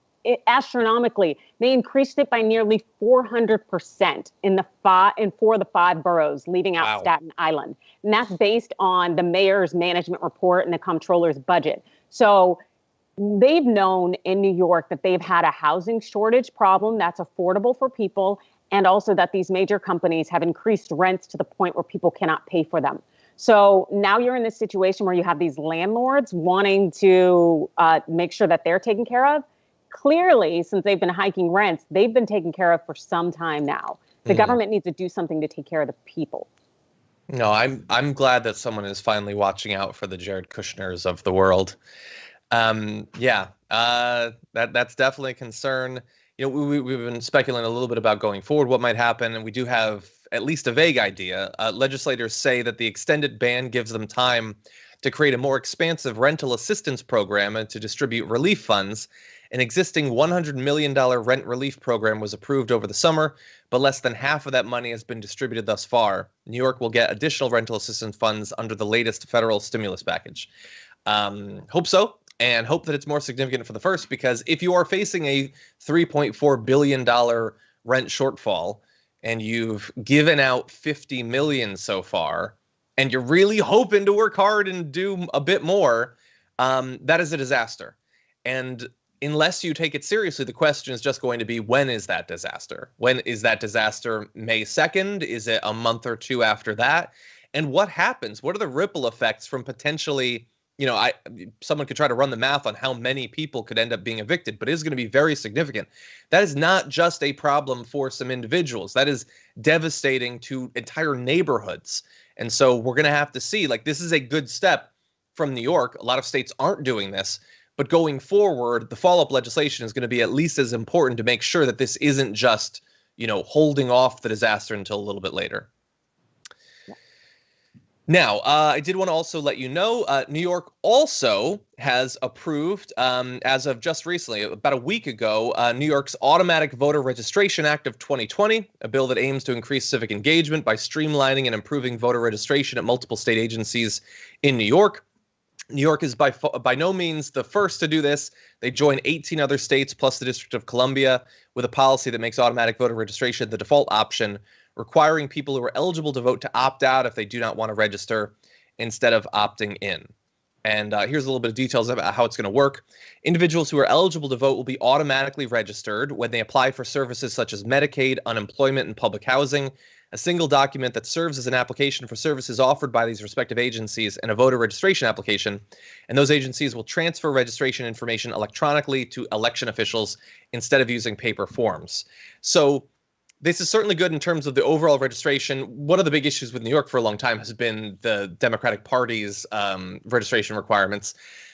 astronomically. They increased it by nearly 400% for the 5 boroughs, leaving out Staten Island. And that's based on the mayor's management report and the comptroller's budget. So they've known in New York that they've had a housing shortage problem that's affordable for people, and also that these major companies have increased rents to the point where people cannot pay for them. So now you're in this situation where you have these landlords wanting to make sure that they're taken care of. Clearly, since they've been hiking rents, they've been taken care of for some time now. The government needs to do something to take care of the people. No, I'm glad that someone is finally watching out for the Jared Kushners of the world. That's definitely a concern. We've been speculating a little bit about going forward, what might happen, and we do have at least a vague idea. Legislators say that the extended ban gives them time to create a more expansive rental assistance program and to distribute relief funds. An existing $100 million rent relief program was approved over the summer, but less than half of that money has been distributed thus far. New York will get additional rental assistance funds under the latest federal stimulus package. Hope so. And hope that it's more significant for the first, because if you are facing a $3.4 billion rent shortfall and you've given out $50 million so far, and you're really hoping to work hard and do a bit more, that is a disaster. And unless you take it seriously, the question is just going to be, when is that disaster? When is that disaster? May 2nd? Is it a month or two after that? And what happens? What are the ripple effects from potentially... someone could try to run the math on how many people could end up being evicted, but it is going to be very significant. That is not just a problem for some individuals. That is devastating to entire neighborhoods. And so we're going to have to see, this is a good step from New York. A lot of states aren't doing this, but going forward, the follow-up legislation is going to be at least as important to make sure that this isn't just, holding off the disaster until a little bit later. Now, I did want to also let you know, New York also has approved, as of just recently, about a week ago, New York's Automatic Voter Registration Act of 2020, a bill that aims to increase civic engagement by streamlining and improving voter registration at multiple state agencies in New York. New York is by no means the first to do this. They join 18 other states plus the District of Columbia with a policy that makes automatic voter registration the default option, requiring people who are eligible to vote to opt out if they do not want to register instead of opting in. And here's a little bit of details about how it's going to work. Individuals who are eligible to vote will be automatically registered when they apply for services such as Medicaid, unemployment, and public housing. A single document that serves as an application for services offered by these respective agencies, and a voter registration application. And those agencies will transfer registration information electronically to election officials instead of using paper forms. So this is certainly good in terms of the overall registration. One of the big issues with New York for a long time has been the Democratic Party's registration requirements.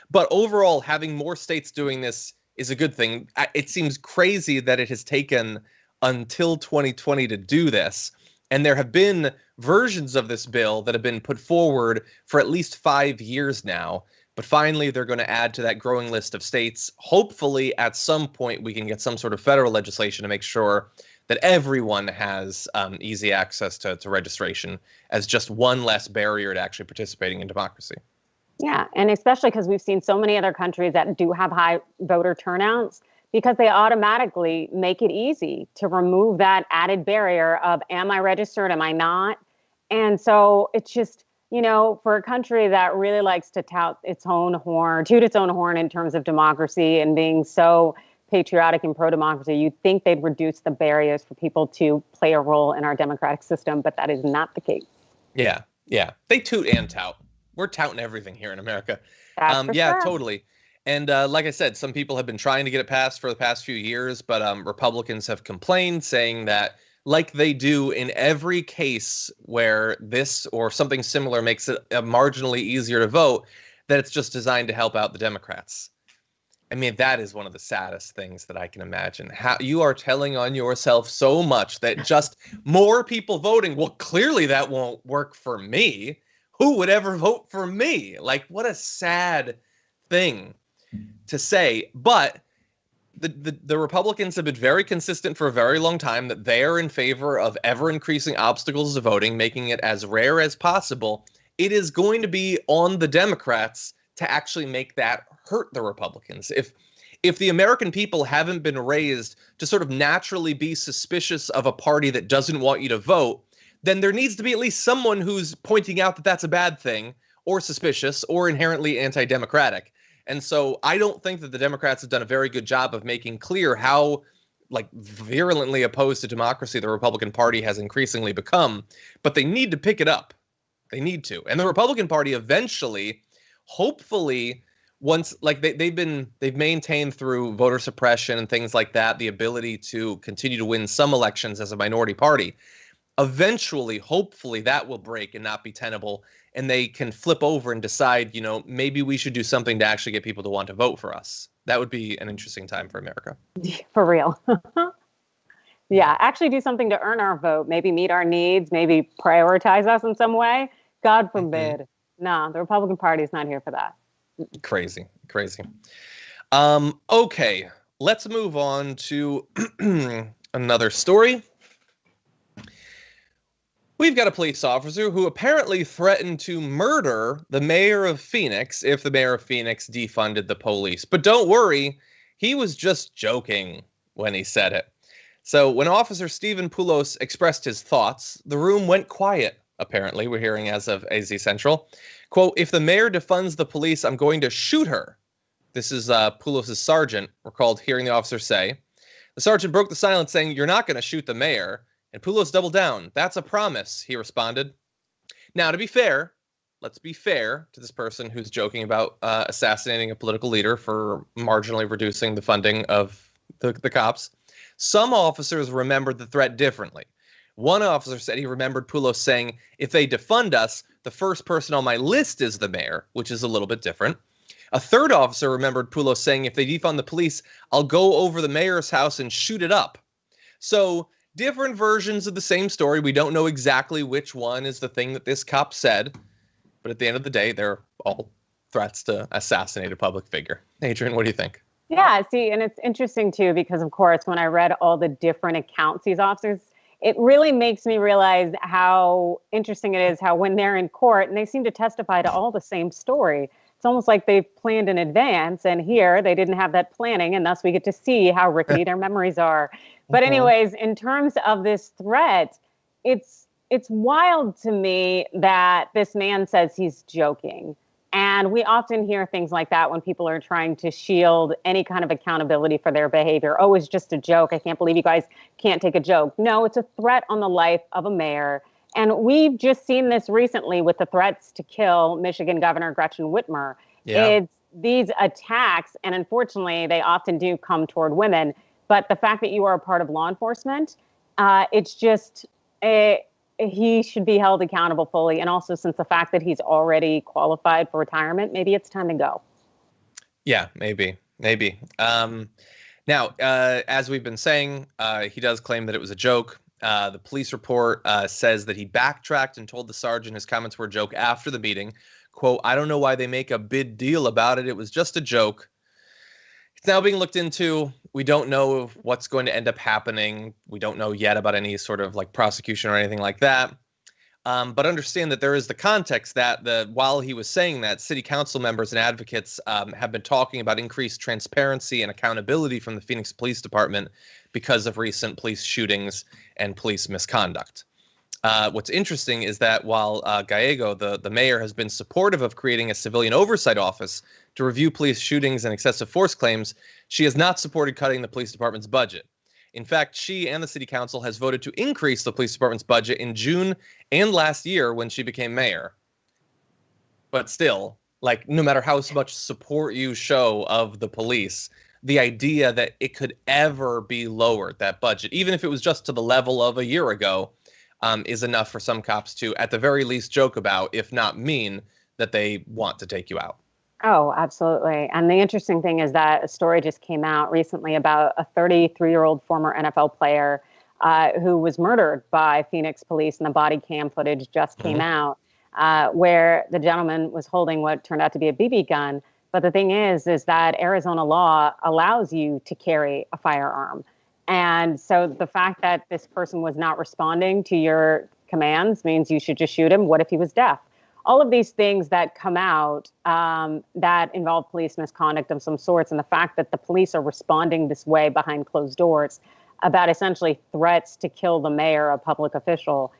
But overall, having more states doing this is a good thing. It seems crazy that it has taken until 2020 to do this. And there have been versions of this bill that have been put forward for at least 5 years now. But finally, they're going to add to that growing list of states. Hopefully, at some point, we can get some sort of federal legislation to make sure that everyone has easy access to registration as just one less barrier to actually participating in democracy. Yeah, and especially because we've seen so many other countries that do have high voter turnouts, because they automatically make it easy to remove that added barrier of, am I registered, am I not? And so it's just, for a country that really likes to toot its own horn in terms of democracy and being so patriotic and pro-democracy, you'd think they'd reduce the barriers for people to play a role in our democratic system, but that is not the case. Yeah. They toot and tout. We're touting everything here in America. Sure. Totally. And like I said, some people have been trying to get it passed for the past few years, but Republicans have complained, saying that, like they do in every case where this or something similar makes it marginally easier to vote, that it's just designed to help out the Democrats. I mean, that is one of the saddest things that I can imagine. How you are telling on yourself so much that just more people voting, well, clearly that won't work for me. Who would ever vote for me? Like, what a sad thing to say. But the Republicans have been very consistent for a very long time that they are in favor of ever increasing obstacles to voting, making it as rare as possible. It is going to be on the Democrats to actually make that hurt the Republicans. If the American people haven't been raised to sort of naturally be suspicious of a party that doesn't want you to vote, then there needs to be at least someone who's pointing out that that's a bad thing, or suspicious, or inherently anti-democratic. And so I don't think that the Democrats have done a very good job of making clear how virulently opposed to democracy the Republican Party has increasingly become. But they need to pick it up. They need to. And the Republican Party eventually, hopefully, once they've maintained through voter suppression and things like that, the ability to continue to win some elections as a minority party. Eventually, hopefully, that will break and not be tenable, and they can flip over and decide, maybe we should do something to actually get people to want to vote for us. That would be an interesting time for America. For real. Yeah, actually do something to earn our vote, maybe meet our needs, maybe prioritize us in some way. God forbid. Mm-hmm. No, the Republican Party is not here for that. Crazy. Okay, let's move on to another story. We've got a police officer who apparently threatened to murder the mayor of Phoenix if the mayor of Phoenix defunded the police. But don't worry, he was just joking when he said it. So when Officer Stephen Poulos expressed his thoughts, the room went quiet, apparently. We're hearing as of AZ Central. Quote, "If the mayor defunds the police, I'm going to shoot her." This is Poulos' sergeant recalled hearing the officer say. The sergeant broke the silence saying, "You're not going to shoot the mayor." And Poulos doubled down. "That's a promise," he responded. Now, to be fair, let's be fair to this person who's joking about assassinating a political leader for marginally reducing the funding of the cops. Some officers remembered the threat differently. One officer said he remembered Poulos saying, "If they defund us, the first person on my list is the mayor," which is a little bit different. A third officer remembered Poulos saying, "If they defund the police, I'll go over the mayor's house and shoot it up." So different versions of the same story. We don't know exactly which one is the thing that this cop said, but at the end of the day, they're all threats to assassinate a public figure. Adrienne, what do you think? Yeah, see, and it's interesting too, because of course, when I read all the different accounts these officers, it really makes me realize how interesting it is how when they're in court and they seem to testify to all the same story, it's almost like they've planned in advance, and here they didn't have that planning, and thus we get to see how rickety their memories are. But anyways, in terms of this threat, it's wild to me that this man says he's joking. And we often hear things like that when people are trying to shield any kind of accountability for their behavior. "Oh, it's just a joke. I can't believe you guys can't take a joke." No, it's a threat on the life of a mayor. And we've just seen this recently with the threats to kill Michigan Governor Gretchen Whitmer. Yeah. It's these attacks, and unfortunately, they often do come toward women. But the fact that you are a part of law enforcement, It's just he should be held accountable fully. And also, since the fact that he's already qualified for retirement, maybe it's time to go. Yeah, maybe. Now, as we've been saying, he does claim that it was a joke. The police report says that he backtracked and told the sergeant his comments were a joke after the meeting. Quote, "I don't know why they make a big deal about it. It was just a joke." It's now being looked into. We don't know what's going to end up happening. We don't know yet about any sort of like prosecution or anything like that. But understand that there is the context that while he was saying that, city council members and advocates have been talking about increased transparency and accountability from the Phoenix Police Department because of recent police shootings and police misconduct. What's interesting is that while Gallego, the mayor, has been supportive of creating a civilian oversight office to review police shootings and excessive force claims, she has not supported cutting the police department's budget. In fact, she and the city council has voted to increase the police department's budget in June and last year when she became mayor. But still, like, no matter how much support you show of the police, the idea that it could ever be lowered, that budget, even if it was just to the level of a year ago, is enough for some cops to, at the very least, joke about, if not mean, that they want to take you out. Oh, absolutely. And the interesting thing is that a story just came out recently about a 33-year-old former NFL player who was murdered by Phoenix police, and the body cam footage just came out, where the gentleman was holding what turned out to be a BB gun. But the thing is that Arizona law allows you to carry a firearm. And so the fact that this person was not responding to your commands means you should just shoot him. What if he was deaf? All of these things that come out that involve police misconduct of some sorts, and the fact that the police are responding this way behind closed doors about essentially threats to kill the mayor, a public official,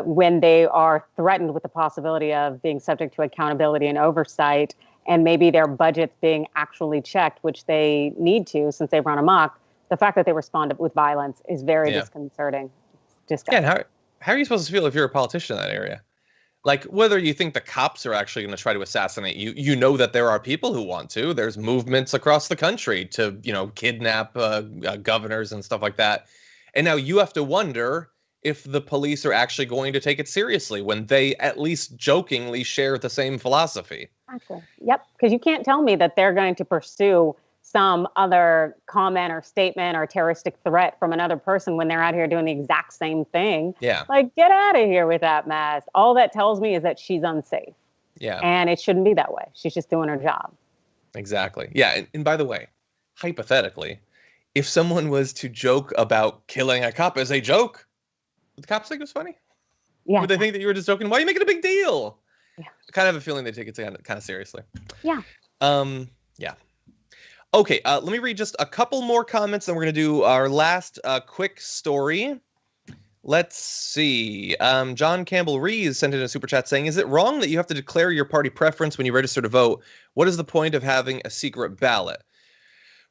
when they are threatened with the possibility of being subject to accountability and oversight, and maybe their budgets being actually checked, which they need to since they run amok. The fact that they respond with violence is very disconcerting. Yeah, and how are you supposed to feel if you're a politician in that area? Like, whether you think the cops are actually going to try to assassinate you, you know that there are people who want to. There's movements across the country to, kidnap governors and stuff like that. And now you have to wonder if the police are actually going to take it seriously when they at least jokingly share the same philosophy. Actually, yep, because you can't tell me that they're going to pursue some other comment or statement or terroristic threat from another person when they're out here doing the exact same thing. Yeah. Like, get out of here with that mess. All that tells me is that she's unsafe. Yeah. And it shouldn't be that way. She's just doing her job. Exactly. Yeah. And by the way, hypothetically, if someone was to joke about killing a cop as a joke, would the cops think it was funny? Yeah. Would they think that you were just joking? Why are you making a big deal? Yeah. I kind of have a feeling they take it kind of seriously. Yeah. Yeah. Okay, let me read just a couple more comments, then we're going to do our last quick story. Let's see. John Campbell Rees sent in a super chat saying, "Is it wrong that you have to declare your party preference when you register to vote? What is the point of having a secret ballot?"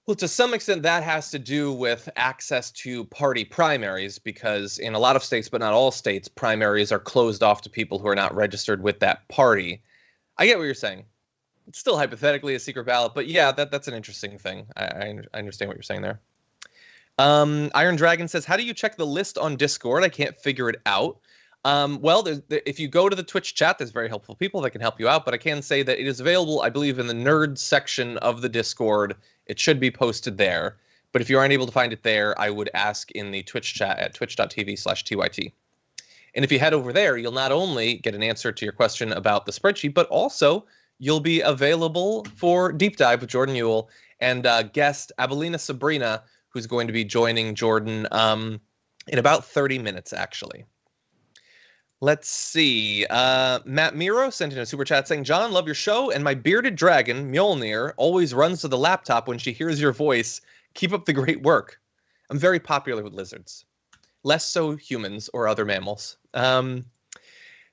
Well, to some extent, that has to do with access to party primaries, because in a lot of states, but not all states, primaries are closed off to people who are not registered with that party. I get what you're saying. It's still hypothetically a secret ballot, but yeah, that's an interesting thing. I understand what you're saying there. Iron Dragon says, "How do you check the list on Discord? I can't figure it out." Well, if you go to the Twitch chat, there's very helpful people that can help you out, but I can say that it is available, I believe, in the nerd section of the Discord. It should be posted there. But if you aren't able to find it there, I would ask in the Twitch chat at twitch.tv/TYT. And if you head over there, you'll not only get an answer to your question about the spreadsheet, but also you'll be available for Deep Dive with Jordan Ewell and guest Abelina Sabrina, who's going to be joining Jordan in about 30 minutes, actually. Let's see. Matt Miro sent in a super chat saying, "John, love your show, and my bearded dragon, Mjolnir, always runs to the laptop when she hears your voice. Keep up the great work. I'm very popular with lizards. Less so humans or other mammals."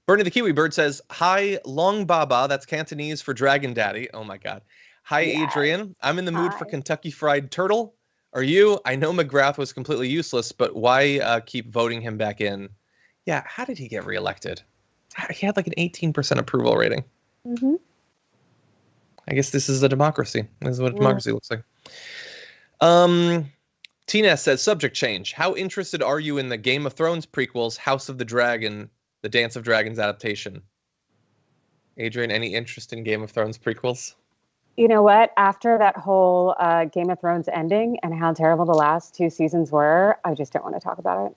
Bernie the Kiwi Bird says, "Hi, Long Baba." That's Cantonese for Dragon Daddy. Oh, my God. "Hi, Yes. Adrienne. I'm in the mood for Kentucky Fried Turtle. Are you? I know McGrath was completely useless, but why keep voting him back in?" Yeah, how did he get reelected? He had like an 18% approval rating. Mm-hmm. I guess this is a democracy. This is what democracy looks like. Tina says, subject change. How interested are you in the Game of Thrones prequels, House of the Dragon, the Dance of Dragons adaptation? Adrienne, any interest in Game of Thrones prequels? You know what? After that whole Game of Thrones ending and how terrible the last 2 seasons were, I just don't want to talk about it.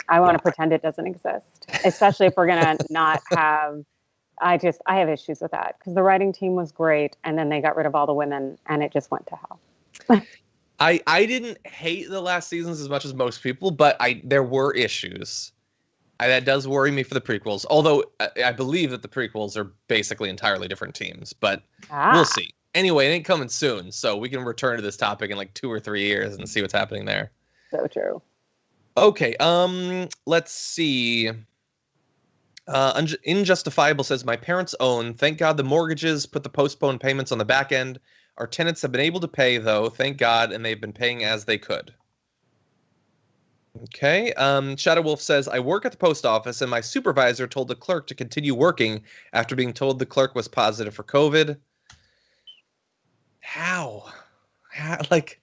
I want to pretend it doesn't exist, especially if we're going to not have. I have issues with that because the writing team was great, and then they got rid of all the women, and it just went to hell. I didn't hate the last seasons as much as most people, but there were issues. That does worry me for the prequels, although I believe that the prequels are basically entirely different teams, but we'll see. Anyway, it ain't coming soon, so we can return to this topic in like 2 or 3 years and see what's happening there. So true. Okay, let's see. Injustifiable says, my parents own. Thank God the mortgages put the postponed payments on the back end. Our tenants have been able to pay, though, thank God, and they've been paying as they could. Okay, Shadow Wolf says, I work at the post office, and my supervisor told the clerk to continue working after being told the clerk was positive for COVID. How? Like,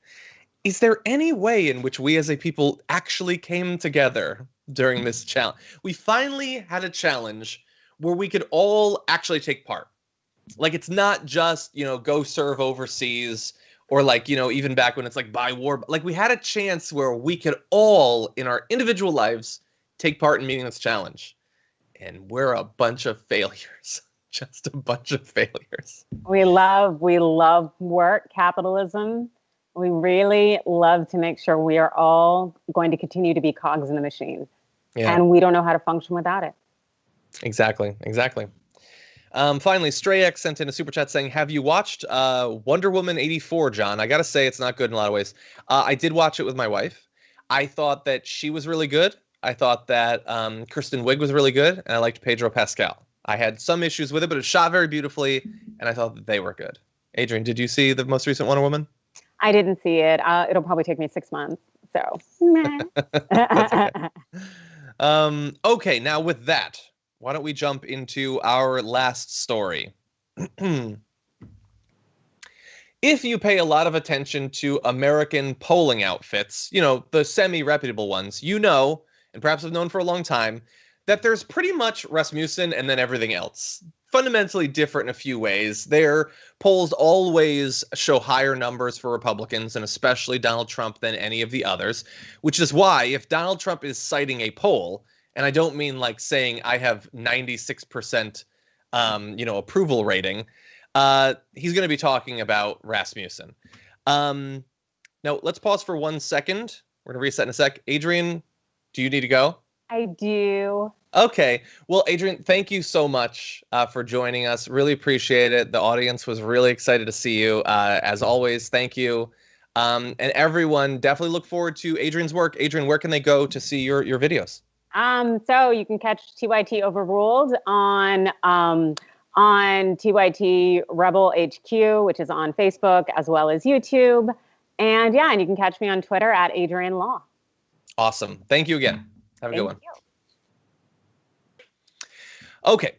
is there any way in which we as a people actually came together during this challenge? We finally had a challenge where we could all actually take part. Like, it's not just, go serve overseas or like, even back when it's like by war. Like, we had a chance where we could all in our individual lives take part in meeting this challenge. And we're a bunch of failures. Just a bunch of failures. We love work, capitalism. We really love to make sure we are all going to continue to be cogs in the machine. Yeah. And we don't know how to function without it. Exactly. Finally, StrayX sent in a super chat saying, have you watched Wonder Woman 84, John? I got to say, it's not good in a lot of ways. I did watch it with my wife. I thought that she was really good. I thought that Kristen Wiig was really good. And I liked Pedro Pascal. I had some issues with it, but it was shot very beautifully. And I thought that they were good. Adrienne, did you see the most recent Wonder Woman? I didn't see it. It'll probably take me 6 months. So, okay. Okay, now with that, why don't we jump into our last story? If you pay a lot of attention to American polling outfits, the semi-reputable ones, and perhaps have known for a long time, that there's pretty much Rasmussen and then everything else. Fundamentally different in a few ways. Their polls always show higher numbers for Republicans, and especially Donald Trump, than any of the others, which is why if Donald Trump is citing a poll, and I don't mean like saying I have 96% approval rating, he's going to be talking about Rasmussen. Now, let's pause for 1 second. We're going to reset in a sec. Adrienne, do you need to go? I do. Okay. Well, Adrienne, thank you so much for joining us. Really appreciate it. The audience was really excited to see you. As always, thank you. And everyone, definitely look forward to Adrienne's work. Adrienne, where can they go to see your videos? So you can catch TYT Overruled on TYT Rebel HQ, which is on Facebook as well as YouTube. And you can catch me on Twitter at Adrienne Law. Awesome. Thank you again. Have a good one. You. Okay.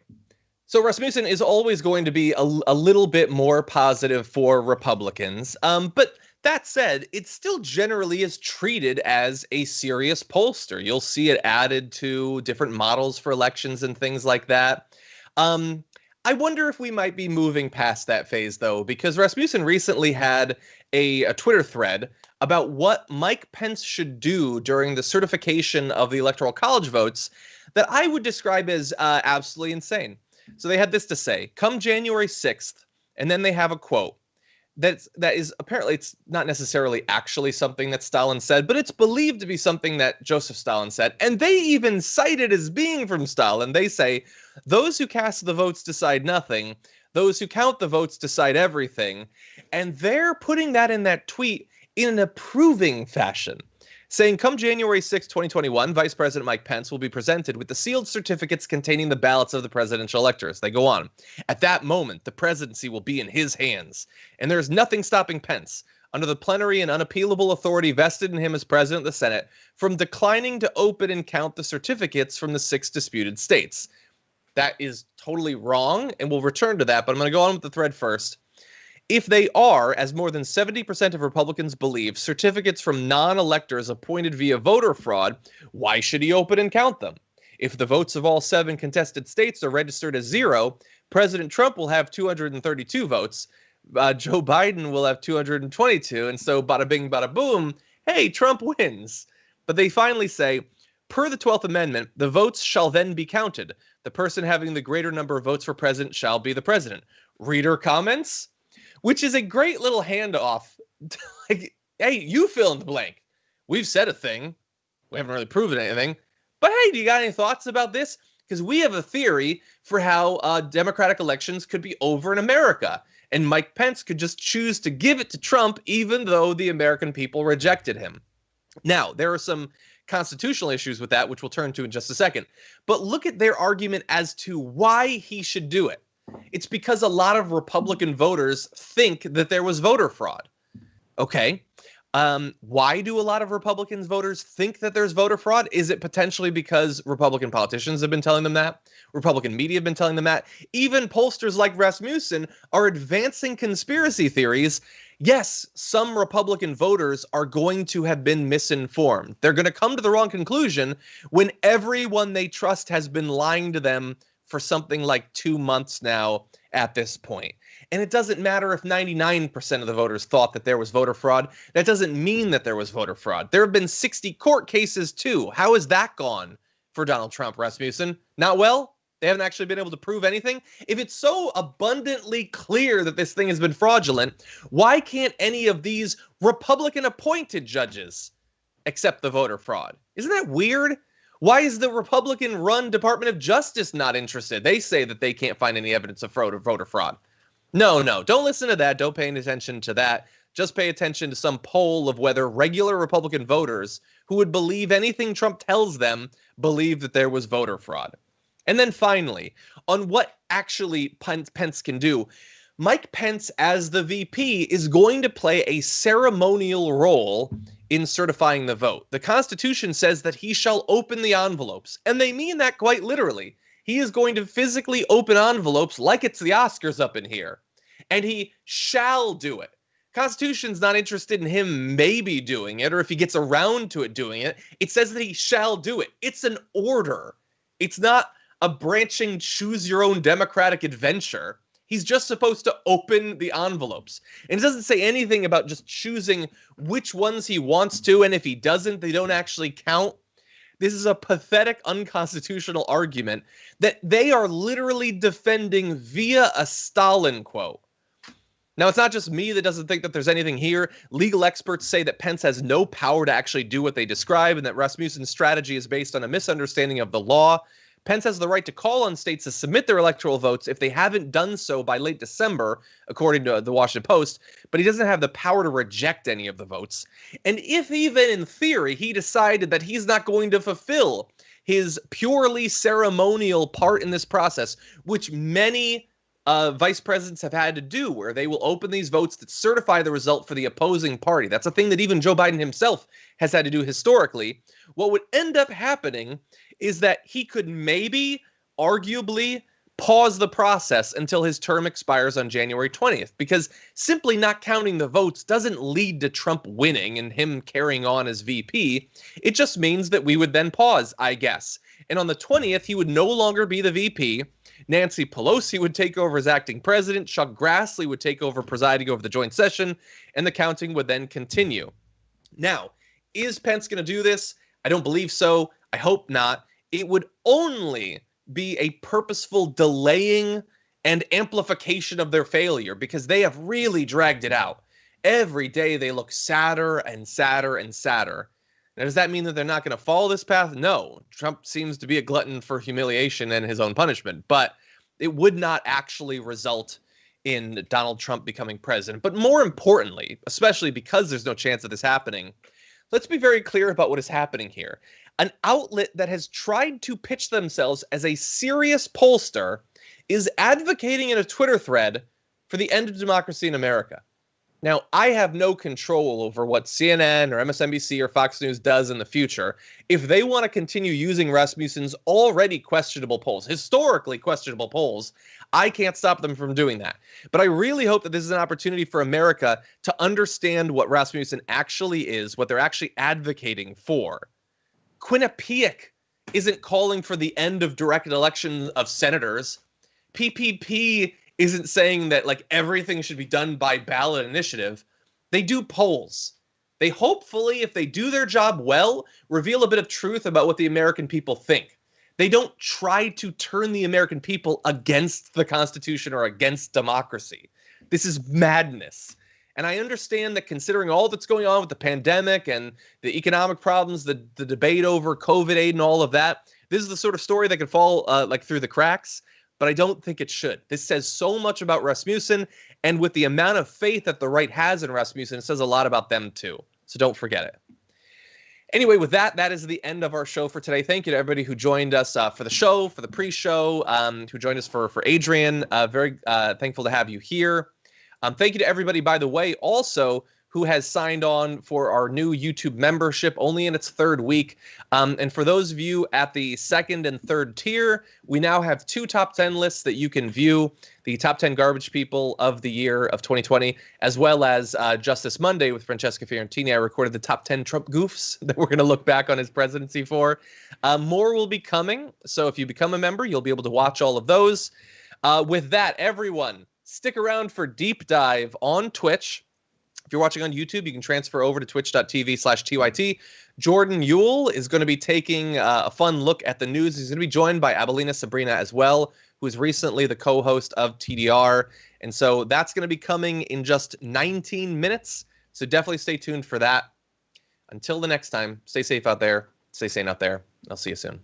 So Rasmussen is always going to be a little bit more positive for Republicans. But that said, it still generally is treated as a serious pollster. You'll see it added to different models for elections and things like that. I wonder if we might be moving past that phase, though, because Rasmussen recently had a Twitter thread about what Mike Pence should do during the certification of the Electoral College votes that I would describe as absolutely insane. So they had this to say, come January 6th, and then they have a quote that is apparently, it's not necessarily actually something that Stalin said, but it's believed to be something that Joseph Stalin said. And they even cite it as being from Stalin. They say, those who cast the votes decide nothing. Those who count the votes decide everything. And they're putting that in that tweet in an approving fashion, saying, come January 6, 2021, Vice President Mike Pence will be presented with the sealed certificates containing the ballots of the presidential electors. They go on. At that moment, the presidency will be in his hands, and there is nothing stopping Pence, under the plenary and unappealable authority vested in him as president of the Senate, from declining to open and count the certificates from the 6 disputed states. That is totally wrong, and we'll return to that, but I'm going to go on with the thread first. If they are, as more than 70% of Republicans believe, certificates from non-electors appointed via voter fraud, why should he open and count them? If the votes of all 7 contested states are registered as 0, President Trump will have 232 votes. Joe Biden will have 222. And so bada bing, bada boom, hey, Trump wins. But they finally say, per the 12th Amendment, the votes shall then be counted. The person having the greater number of votes for president shall be the president. Reader comments? Which is a great little handoff. Like, hey, you fill in the blank. We've said a thing. We haven't really proven anything. But hey, do you got any thoughts about this? Because we have a theory for how Democratic elections could be over in America. And Mike Pence could just choose to give it to Trump, even though the American people rejected him. Now, there are some constitutional issues with that, which we'll turn to in just a second. But look at their argument as to why he should do it. It's because a lot of Republican voters think that there was voter fraud. Okay. Why do a lot of Republican voters think that there's voter fraud? Is it potentially because Republican politicians have been telling them that? Republican media have been telling them that? Even pollsters like Rasmussen are advancing conspiracy theories. Yes, some Republican voters are going to have been misinformed. They're going to come to the wrong conclusion when everyone they trust has been lying to them for something like 2 months now at this point. And it doesn't matter if 99% of the voters thought that there was voter fraud. That doesn't mean that there was voter fraud. There have been 60 court cases too. How has that gone for Donald Trump, Rasmussen? Not well? They haven't actually been able to prove anything? If it's so abundantly clear that this thing has been fraudulent, why can't any of these Republican-appointed judges accept the voter fraud? Isn't that weird? Why is the Republican-run Department of Justice not interested? They say that they can't find any evidence of fraud or voter fraud. No, don't listen to that. Don't pay any attention to that. Just pay attention to some poll of whether regular Republican voters who would believe anything Trump tells them believe that there was voter fraud. And then finally, on what actually Pence can do, Mike Pence as the VP is going to play a ceremonial role in certifying the vote. The Constitution says that he shall open the envelopes, and they mean that quite literally. He is going to physically open envelopes like it's the Oscars up in here. And he shall do it. Constitution's not interested in him maybe doing it, or if he gets around to it doing it. It says that he shall do it. It's an order. It's not a branching choose your own democratic adventure. He's just supposed to open the envelopes. And it doesn't say anything about just choosing which ones he wants to, and if he doesn't, they don't actually count. This is a pathetic, unconstitutional argument that they are literally defending via a Stalin quote. Now, it's not just me that doesn't think that there's anything here. Legal experts say that Pence has no power to actually do what they describe and that Rasmussen's strategy is based on a misunderstanding of the law. Pence has the right to call on states to submit their electoral votes if they haven't done so by late December, according to the Washington Post, but he doesn't have the power to reject any of the votes. And if even in theory he decided that he's not going to fulfill his purely ceremonial part in this process, which many vice presidents have had to do, where they will open these votes that certify the result for the opposing party. That's a thing that even Joe Biden himself has had to do historically. What would end up happening is that he could maybe, arguably, pause the process until his term expires on January 20th, because simply not counting the votes doesn't lead to Trump winning and him carrying on as VP. It just means that we would then pause, I guess. And on the 20th, he would no longer be the VP. Nancy Pelosi would take over as acting president. Chuck Grassley would take over presiding over the joint session, and the counting would then continue. Now, is Pence going to do this? I don't believe so. I hope not. It would only be a purposeful delaying and amplification of their failure, because they have really dragged it out. Every day they look sadder and sadder and sadder. Now, does that mean that they're not going to follow this path? No. Trump seems to be a glutton for humiliation and his own punishment, but it would not actually result in Donald Trump becoming president. But more importantly, especially because there's no chance of this happening, let's be very clear about what is happening here. An outlet that has tried to pitch themselves as a serious pollster is advocating in a Twitter thread for the end of democracy in America. Now, I have no control over what CNN or MSNBC or Fox News does in the future. If they want to continue using Rasmussen's already questionable polls, historically questionable polls, I can't stop them from doing that. But I really hope that this is an opportunity for America to understand what Rasmussen actually is, what they're actually advocating for. Quinnipiac isn't calling for the end of direct election of senators. PPP isn't saying that like everything should be done by ballot initiative. They do polls. They hopefully, if they do their job well, reveal a bit of truth about what the American people think. They don't try to turn the American people against the Constitution or against democracy. This is madness. And I understand that considering all that's going on with the pandemic and the economic problems, the debate over COVID aid and all of that, this is the sort of story that could fall like through the cracks. But I don't think it should. This says so much about Rasmussen, and with the amount of faith that the right has in Rasmussen, it says a lot about them too. So don't forget it. Anyway, with that, that is the end of our show for today. Thank you to everybody who joined us for the show, for the pre-show, who joined us for Adrienne. Very thankful to have you here. Thank you to everybody, by the way, also who has signed on for our new YouTube membership, only in its third week. And for those of you at the second and third tier, we now have 2 top 10 lists that you can view, the top 10 garbage people of the year of 2020, as well as Justice Monday with Francesca Fiorentini. I recorded the top 10 Trump goofs that we're going to look back on his presidency for. More will be coming, so if you become a member, you'll be able to watch all of those. With that, everyone, stick around for Deep Dive on Twitch. If you're watching on YouTube, you can transfer over to twitch.tv/TYT. Jordan Ewell is going to be taking a fun look at the news. He's going to be joined by Abelina Sabrina as well, who is recently the co-host of TDR. And so that's going to be coming in just 19 minutes. So definitely stay tuned for that. Until the next time, stay safe out there. Stay sane out there. I'll see you soon.